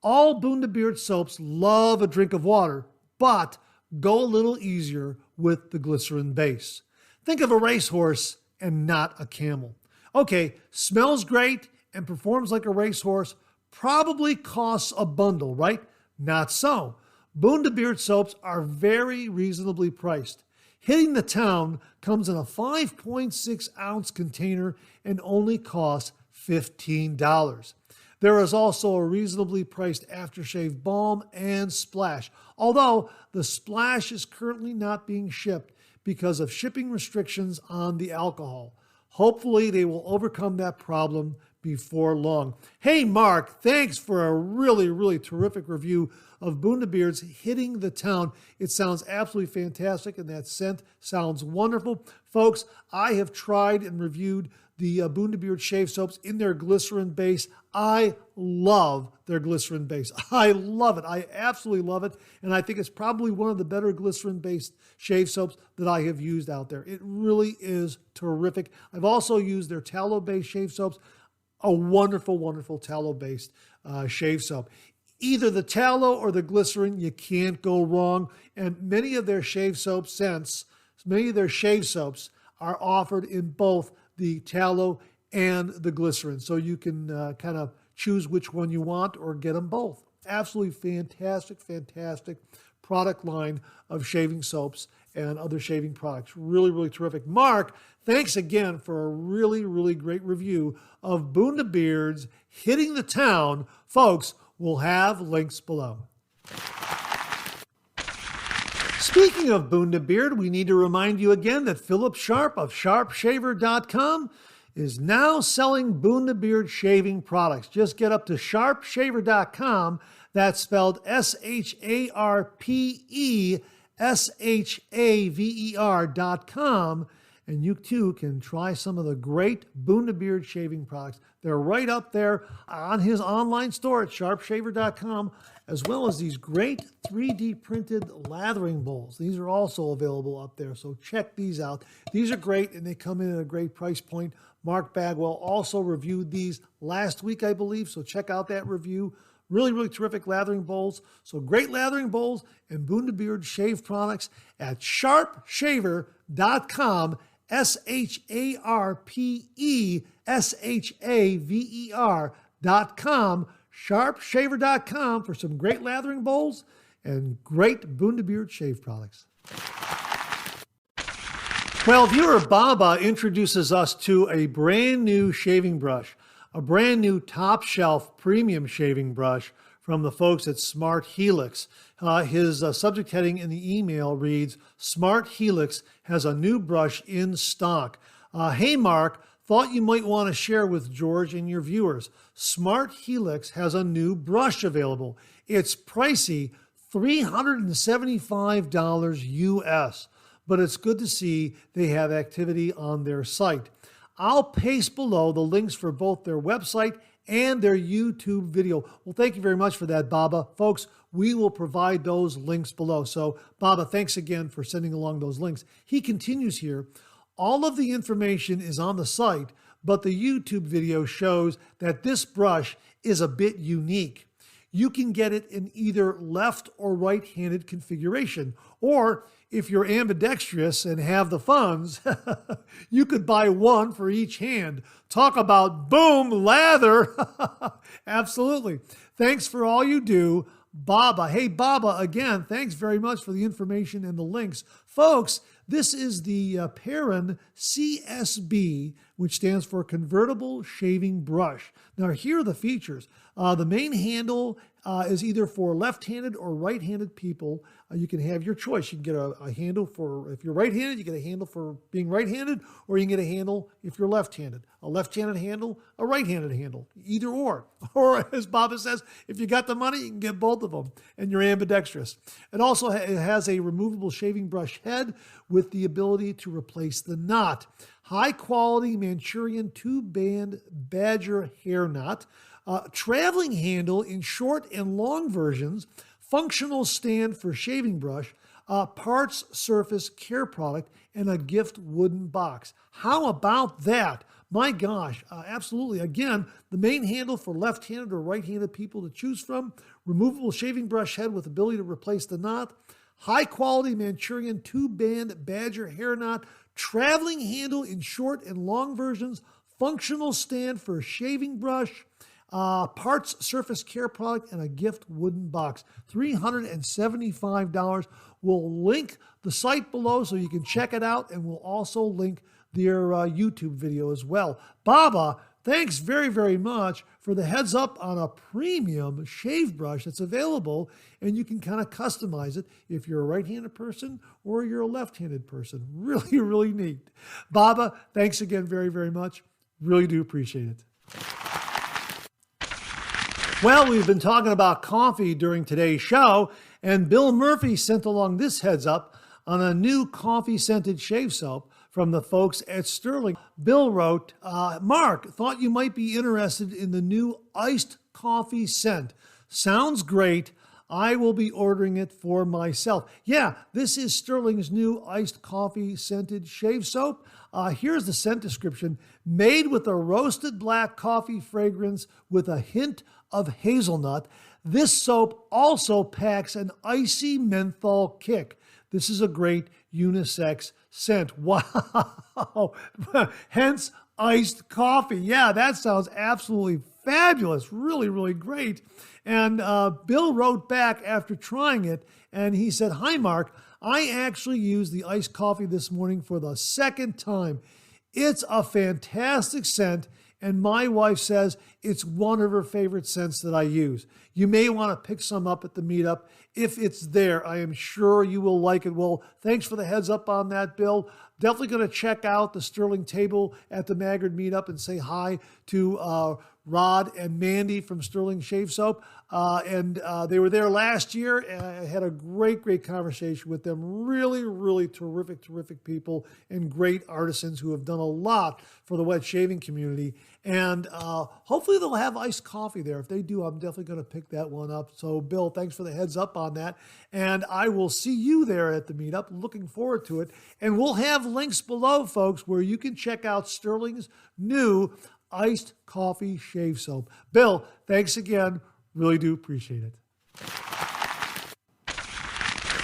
All Bundabeard soaps love a drink of water, but go a little easier with the glycerin base. Think of a racehorse and not a camel. Okay, smells great and performs like a racehorse, probably costs a bundle, right? Not so. Bundabeard soaps are very reasonably priced. Hitting the Town comes in a 5.6 ounce container and only costs $15. There is also a reasonably priced aftershave balm and splash, although the splash is currently not being shipped because of shipping restrictions on the alcohol. Hopefully they will overcome that problem before long. Hey Mark, thanks for a really, really terrific review of Bundabeard's Hitting the Town. It sounds absolutely fantastic and that scent sounds wonderful. Folks, I have tried and reviewed the Bundabeard shave soaps in their glycerin base. I love their glycerin base. I love it. I absolutely love it. And I think it's probably one of the better glycerin-based shave soaps that I have used out there. It really is terrific. I've also used their tallow-based shave soaps. A wonderful, wonderful tallow-based shave soap. Either the tallow or the glycerin, you can't go wrong. And many of their shave soap scents, many of their shave soaps are offered in both the tallow and the glycerin. So you can kind of choose which one you want or get them both. Absolutely fantastic, fantastic product line of shaving soaps and other shaving products. Really, really terrific. Mark, thanks again for a really, really great review of Bundabeard's Hitting the Town. Folks, we'll have links below. Speaking of Bundabeard, we need to remind you again that Philip Sharp of Sharpeshaver.com is now selling Bundabeard shaving products. Just get up to Sharpeshaver.com. That's spelled Sharpeshaver.com. And you too can try some of the great Bundabeard shaving products. They're right up there on his online store at Sharpeshaver.com, as well as these great 3D printed lathering bowls. These are also available up there, so check these out. These are great, and they come in at a great price point. Mark Bagwell also reviewed these last week, I believe, so check out that review. Really, really terrific lathering bowls. So great lathering bowls and Bundabeard shave products at Sharpeshaver.com, Sharpeshaver.com, Sharpeshaver.com for some great lathering bowls and great Bundabeard shave products. Well, viewer Baba introduces us to a brand new shaving brush, a brand new top shelf premium shaving brush from the folks at Smart Helix. His subject heading in the email reads, Smart Helix has a new brush in stock. Hey Mark, thought you might want to share with George and your viewers. Smart Helix has a new brush available. It's pricey, $375 US, but it's good to see they have activity on their site. I'll paste below the links for both their website and their YouTube video. Well, thank you very much for that, Baba. Folks, we will provide those links below. So, Baba, thanks again for sending along those links. He continues here. All of the information is on the site, but the YouTube video shows that this brush is a bit unique. You can get it in either left or right-handed configuration, or if you're ambidextrous and have the funds, you could buy one for each hand. Talk about boom, lather. Absolutely. Thanks for all you do, Baba. Hey, Baba, again, thanks very much for the information and the links. Folks, this is the PERUN CSB, which stands for Convertible Shaving Brush. Now, here are the features. The main handle is either for left-handed or right-handed people. You can have your choice. You can get a handle for, if you're right-handed, you get a handle for being right-handed, or you can get a handle if you're left-handed. A left-handed handle, a right-handed handle, either or. Or as Baba says, if you got the money, you can get both of them, and you're ambidextrous. It also has a removable shaving brush head with the ability to replace the knot. High-quality Manchurian two-band badger hair knot. Traveling handle in short and long versions, functional stand for shaving brush, parts surface care product, and a gift wooden box. How about that? My gosh, absolutely. Again, the main handle for left-handed or right-handed people to choose from, removable shaving brush head with ability to replace the knot, high-quality Manchurian two-band badger hair knot, traveling handle in short and long versions, functional stand for shaving brush, parts surface care product, and a gift wooden box. $375. We'll link the site below so you can check it out, and we'll also link their YouTube video as well. Baba, thanks very, very much for the heads up on a premium shave brush that's available, and you can kind of customize it if you're a right-handed person or you're a left-handed person. Really, really neat. Baba, thanks again very, very much. Really do appreciate it. Well, we've been talking about coffee during today's show, and Bill Murphy sent along this heads up on a new coffee-scented shave soap from the folks at Stirling. Bill wrote, Mark, thought you might be interested in the new iced coffee scent. Sounds great. I will be ordering it for myself. Yeah, this is Stirling's new iced coffee scented shave soap. Here's the scent description. Made with a roasted black coffee fragrance with a hint of hazelnut. This soap also packs an icy menthol kick. This is a great unisex scent. Wow. Hence iced coffee. Yeah, that sounds absolutely fabulous. Really, really great. And Bill wrote back after trying it, and he said, "Hi, Mark. I actually used the iced coffee this morning for the second time. It's a fantastic scent, and my wife says it's one of her favorite scents that I use. You may want to pick some up at the meetup. If it's there, I am sure you will like it." Well, thanks for the heads up on that, Bill. Definitely going to check out the Stirling table at the Maggard Meetup and say hi to Rod and Mandy from Stirling Shave Soap. They were there last year. I had a great, great conversation with them. Really, really terrific, terrific people and great artisans who have done a lot for the wet shaving community. And hopefully they'll have iced coffee there. If they do, I'm definitely going to pick that one up. So, Bill, thanks for the heads up on that. And I will see you there at the meetup. Looking forward to it. And we'll have links below, folks, where you can check out Stirling's new iced coffee shave soap. Bill, thanks again. Really do appreciate it.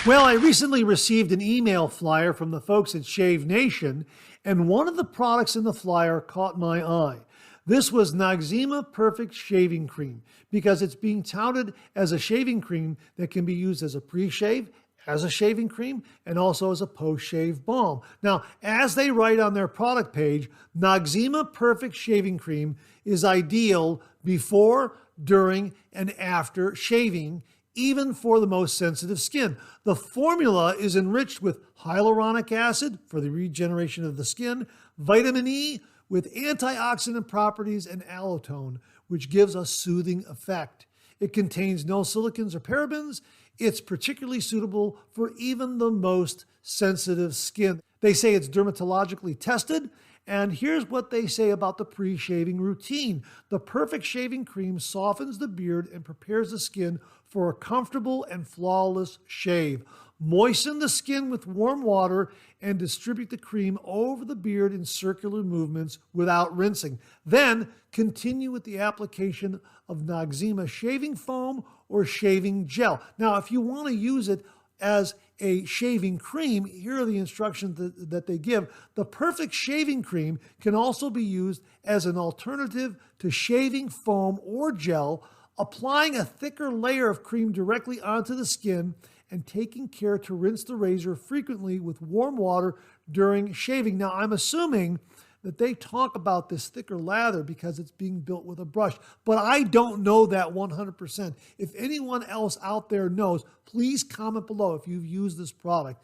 Well, I recently received an email flyer from the folks at Shave Nation, and one of the products in the flyer caught my eye. This was Noxema Perfect Shaving Cream because it's being touted as a shaving cream that can be used as a pre-shave, as a shaving cream, and also as a post-shave balm. Now, as they write on their product page, Noxema Perfect Shaving Cream is ideal before, during, and after shaving, even for the most sensitive skin. The formula is enriched with hyaluronic acid for the regeneration of the skin, vitamin E with antioxidant properties, and allotone, which gives a soothing effect. It contains no silicons or parabens. It's particularly suitable for even the most sensitive skin. They say it's dermatologically tested. And here's what they say about the pre-shaving routine. The perfect shaving cream softens the beard and prepares the skin for a comfortable and flawless shave. Moisten the skin with warm water and distribute the cream over the beard in circular movements without rinsing. Then continue with the application of Noxema shaving foam or shaving gel. Now, if you want to use it as a shaving cream, here are the instructions that they give. The perfect shaving cream can also be used as an alternative to shaving foam or gel, applying a thicker layer of cream directly onto the skin and taking care to rinse the razor frequently with warm water during shaving. Now, I'm assuming that they talk about this thicker lather because it's being built with a brush, but I don't know that 100%. If anyone else out there knows, please comment below if you've used this product.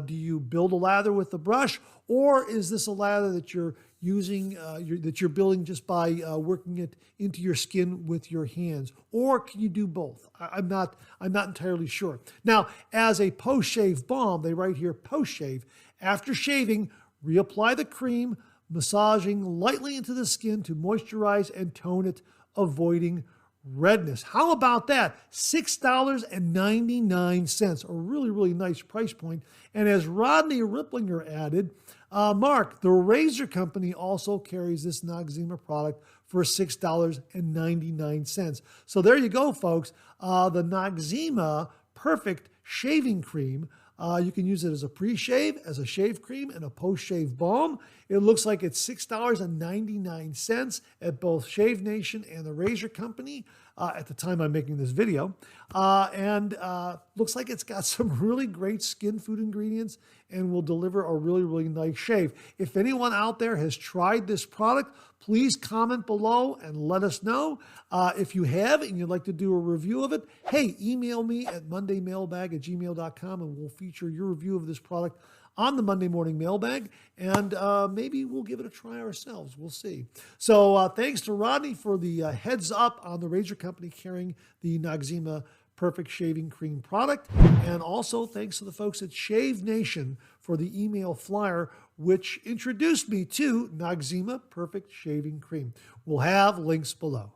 Do you build a lather with the brush, or is this a lather that you're using, that you're building just by working it into your skin with your hands, or can you do both? I'm not entirely sure. Now, as a post-shave balm, they write here post-shave. After shaving, reapply the cream, massaging lightly into the skin to moisturize and tone it, avoiding redness. How about that? $6.99, a really, really nice price point. And as Rodney Ripplinger added, Mark, the razor company also carries this Noxema product for $6.99. So there you go, folks. The Noxema Perfect Shaving Cream You can use it as a pre-shave, as a shave cream, and a post-shave balm. It looks like it's $6.99 at both Shave Nation and the Razor Company at the time I'm making this video. And looks like it's got some really great skin food ingredients and will deliver a really, really nice shave. If anyone out there has tried this product, please comment below and let us know. If you have and you'd like to do a review of it, hey, email me at mondaymailbag@gmail.com and we'll feature your review of this product on the Monday Morning Mailbag, and maybe we'll give it a try ourselves. We'll see. So thanks to Rodney for the heads up on the Razor Company carrying the Noxema Perfect Shaving Cream product. And also thanks to the folks at Shave Nation for the email flyer, which introduced me to Noxema Perfect Shaving Cream. We'll have links below.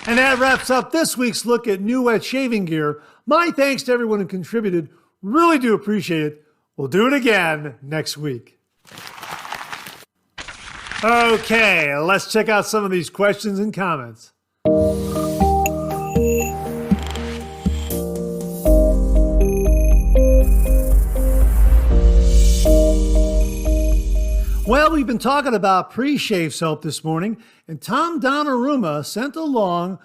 And that wraps up this week's look at new wet shaving gear. My thanks to everyone who contributed. Really do appreciate it. We'll do it again next week. Okay, let's check out some of these questions and comments. Well, we've been talking about pre-shave soap this morning, and Tom Donnarumma sent along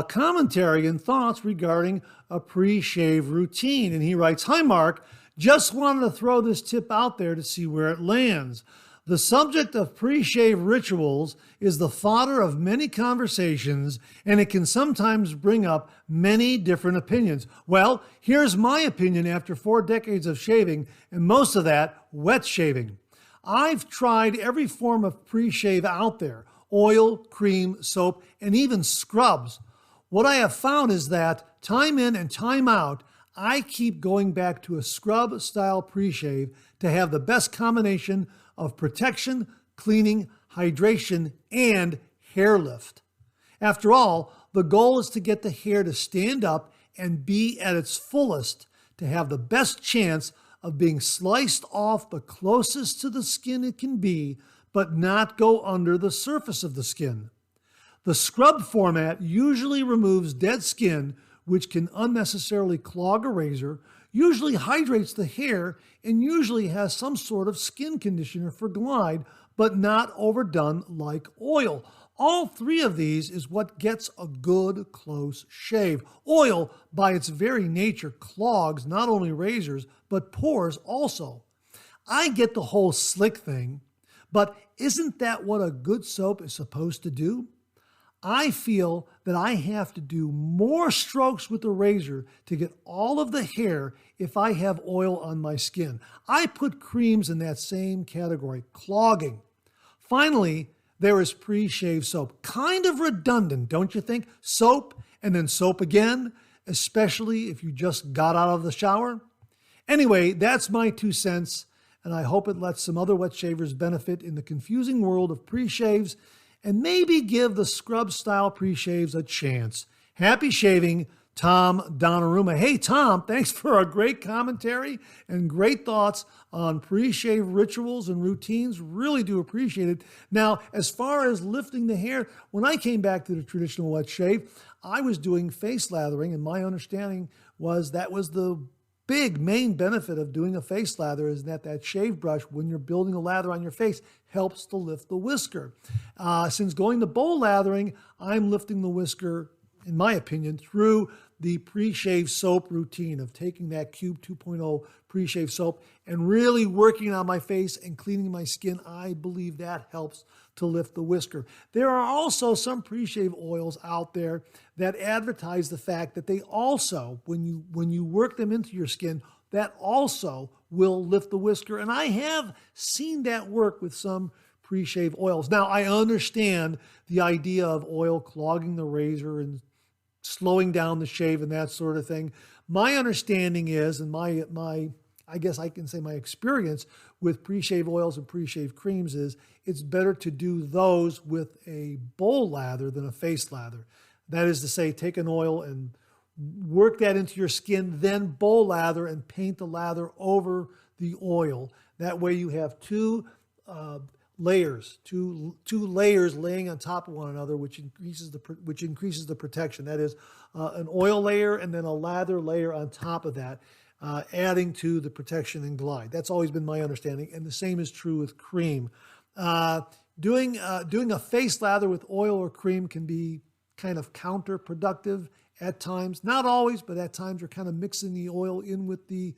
commentary and thoughts regarding a pre-shave routine. And he writes, "Hi, Mark. Just wanted to throw this tip out there to see where it lands. The subject of pre-shave rituals is the fodder of many conversations, and it can sometimes bring up many different opinions. Well, here's my opinion after 4 decades of shaving, and most of that wet shaving. I've tried every form of pre-shave out there: oil, cream, soap, and even scrubs. What I have found is that time in and time out, I keep going back to a scrub-style pre-shave to have the best combination of protection, cleaning, hydration, and hair lift. After all, the goal is to get the hair to stand up and be at its fullest, to have the best chance of being sliced off the closest to the skin it can be, but not go under the surface of the skin. The scrub format usually removes dead skin, which can unnecessarily clog a razor, usually hydrates the hair, and usually has some sort of skin conditioner for glide, but not overdone like oil. All 3 of these is what gets a good close shave. Oil, by its very nature, clogs not only razors, but pores also. I get the whole slick thing, but isn't that what a good soap is supposed to do? I feel that I have to do more strokes with the razor to get all of the hair if I have oil on my skin. I put creams in that same category, clogging. Finally, there is pre-shave soap. Kind of redundant, don't you think? Soap and then soap again, especially if you just got out of the shower. Anyway, that's my 2 cents, and I hope it lets some other wet shavers benefit in the confusing world of pre-shaves and maybe give the scrub-style pre-shaves a chance. Happy shaving, Tom Donnarumma. Hey, Tom, thanks for a great commentary and great thoughts on pre-shave rituals and routines. Really do appreciate it. Now, as far as lifting the hair, when I came back to the traditional wet shave, I was doing face lathering, and my understanding was that was the big main benefit of doing a face lather, is that shave brush, when you're building a lather on your face, helps to lift the whisker. Since going to bowl lathering, I'm lifting the whisker, in my opinion, through the pre-shave soap routine of taking that Cube 2.0 pre-shave soap and really working on my face and cleaning my skin. I believe that helps to lift the whisker. There are also some pre-shave oils out there that advertise the fact that they also, when you work them into your skin, that also will lift the whisker. And I have seen that work with some pre-shave oils. Now, I understand the idea of oil clogging the razor and slowing down the shave and that sort of thing. My understanding is, and my I guess I can say my experience with pre-shave oils and pre-shave creams is, it's better to do those with a bowl lather than a face lather. That is to say, take an oil and work that into your skin, then bowl lather and paint the lather over the oil. That way you have 2 layers, two layers laying on top of one another, which increases the protection. That is an oil layer and then a lather layer on top of that, adding to the protection and glide. That's always been my understanding, and the same is true with cream. Doing a face lather with oil or cream can be kind of counterproductive at times. Not always, but at times you're kind of mixing the oil in with the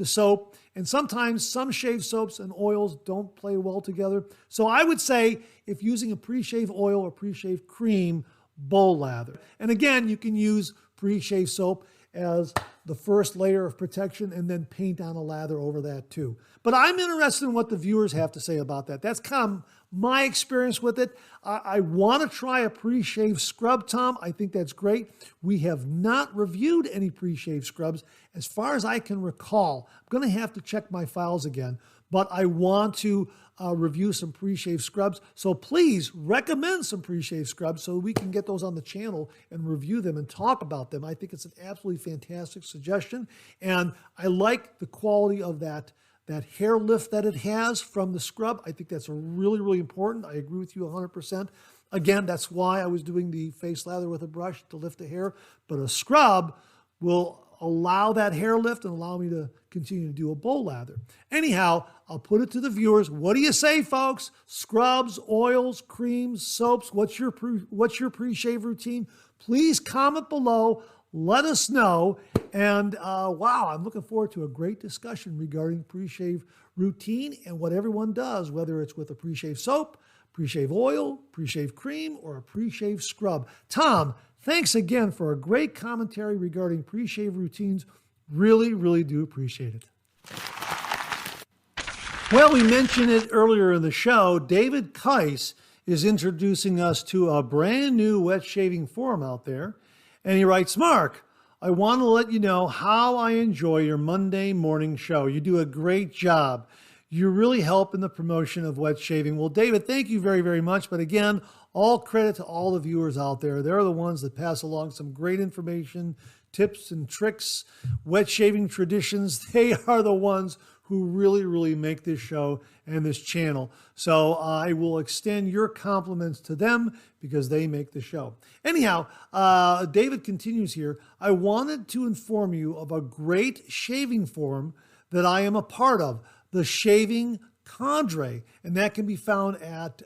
soap. And sometimes some shave soaps and oils don't play well together. So I would say if using a pre-shave oil or pre-shave cream, bowl lather. And again, you can use pre-shave soap as the first layer of protection and then paint on a lather over that too. But I'm interested in what the viewers have to say about that. That's kind of my experience with it. I want to try a pre-shave scrub, Tom. I think that's great. We have not reviewed any pre-shave scrubs as far as I can recall. I'm going to have to check my files again, but I want to review some pre-shave scrubs. So please recommend some pre-shave scrubs so we can get those on the channel and review them and talk about them. I think it's an absolutely fantastic suggestion. And I like the quality of that hair lift that it has from the scrub. I think that's really, really important. I agree with you 100%. Again, that's why I was doing the face lather with a brush to lift the hair. But a scrub will allow that hair lift and allow me to continue to do a bowl lather. Anyhow, I'll put it to the viewers. What do you say, folks? Scrubs, oils, creams, soaps. What's your pre-shave routine? Please comment below. Let us know. And wow, I'm looking forward to a great discussion regarding pre-shave routine and what everyone does, whether it's with a pre-shave soap, pre-shave oil, pre-shave cream, or a pre-shave scrub. Tom, thanks again for a great commentary regarding pre-shave routines. Really, really do appreciate it. Well, we mentioned it earlier in the show. David Keiss is introducing us to a brand new wet shaving forum out there. And he writes, Mark, I want to let you know how I enjoy your Monday morning show. You do a great job. You really help in the promotion of wet shaving. Well, David, thank you very, very much. But again, all credit to all the viewers out there. They're the ones that pass along some great information, tips and tricks, wet shaving traditions. They are the ones who really, really make this show and this channel. So I will extend your compliments to them because they make the show. Anyhow, David continues here. I wanted to inform you of a great shaving forum that I am a part of, the Shaving Cadre, and that can be found at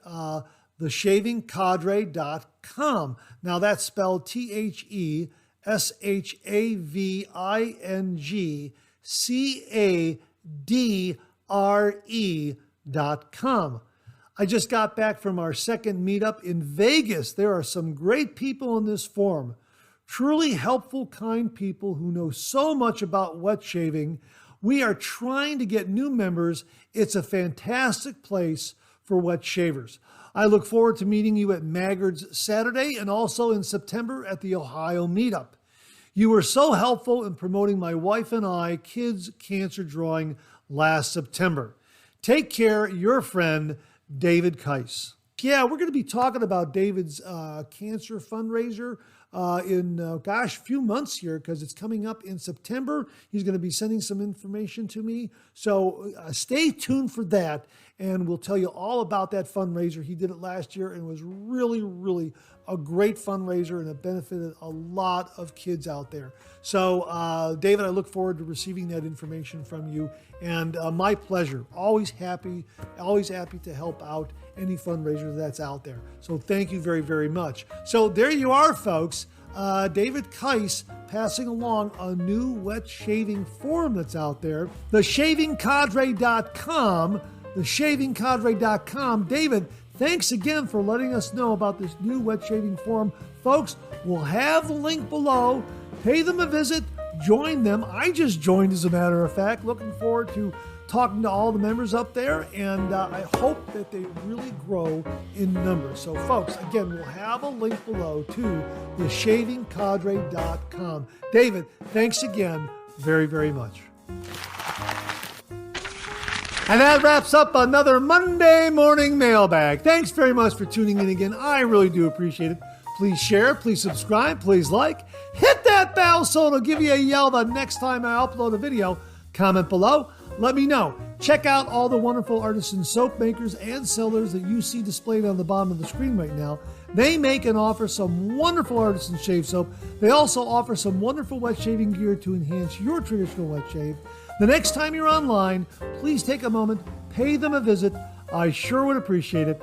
theshavingcadre.com. Now that's spelled THESHAVINGCADRE.com. I just got back from our second meetup in Vegas. There are some great people in this forum. Truly helpful, kind people who know so much about wet shaving. We are trying to get new members. It's a fantastic place for wet shavers. I look forward to meeting you at Maggard's Saturday and also in September at the Ohio Meetup. You were so helpful in promoting my wife and I kids' cancer drawing last September. Take care, your friend, David Keiss. Yeah, we're going to be talking about David's cancer fundraiser in, a few months here because it's coming up in September. He's going to be sending some information to me. So stay tuned for that, and we'll tell you all about that fundraiser. He did it last year, and it was really, really a great fundraiser, and it benefited a lot of kids out there. So, David, I look forward to receiving that information from you, and my pleasure. Always happy to help out any fundraiser that's out there. So thank you very, very much. So there you are, folks. David Keiss passing along a new wet shaving forum that's out there. Theshavingcadre.com. Theshavingcadre.com. David, thanks again for letting us know about this new wet shaving forum. Folks, we'll have the link below. Pay them a visit. Join them. I just joined, as a matter of fact. Looking forward to talking to all the members up there, and I hope that they really grow in numbers. So, folks, again, we'll have a link below to theshavingcadre.com. David, thanks again very, very much. And that wraps up another Monday Morning Mailbag. Thanks very much for tuning in again. I really do appreciate it. Please share, please subscribe, please like. Hit that bell so it'll give you a yell the next time I upload a video. Comment below. Let me know. Check out all the wonderful artisan soap makers and sellers that you see displayed on the bottom of the screen right now. They make and offer some wonderful artisan shave soap. They also offer some wonderful wet shaving gear to enhance your traditional wet shave. The next time you're online, please take a moment, pay them a visit. I sure would appreciate it.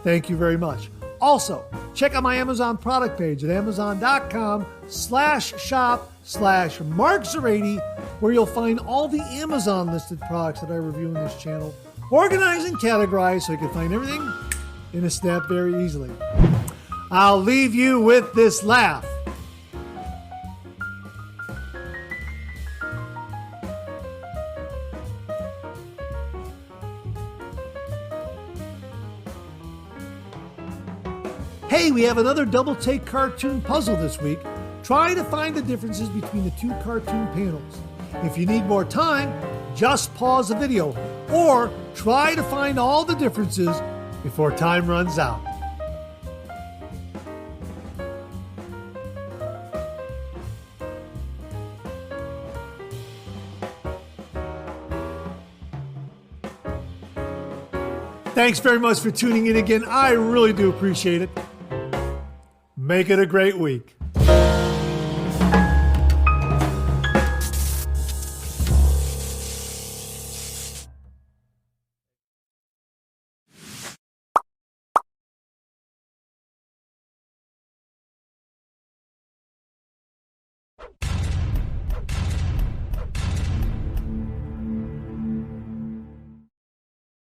Thank you very much. Also, check out my Amazon product page at amazon.com/shop/MarkZerati, where you'll find all the Amazon listed products that I review in this channel, organized and categorized so you can find everything in a snap very easily. I'll leave you with this laugh. Hey, we have another double take cartoon puzzle this week. Try to find the differences between the two cartoon panels. If you need more time, just pause the video or try to find all the differences before time runs out. Thanks very much for tuning in again. I really do appreciate it. Make it a great week.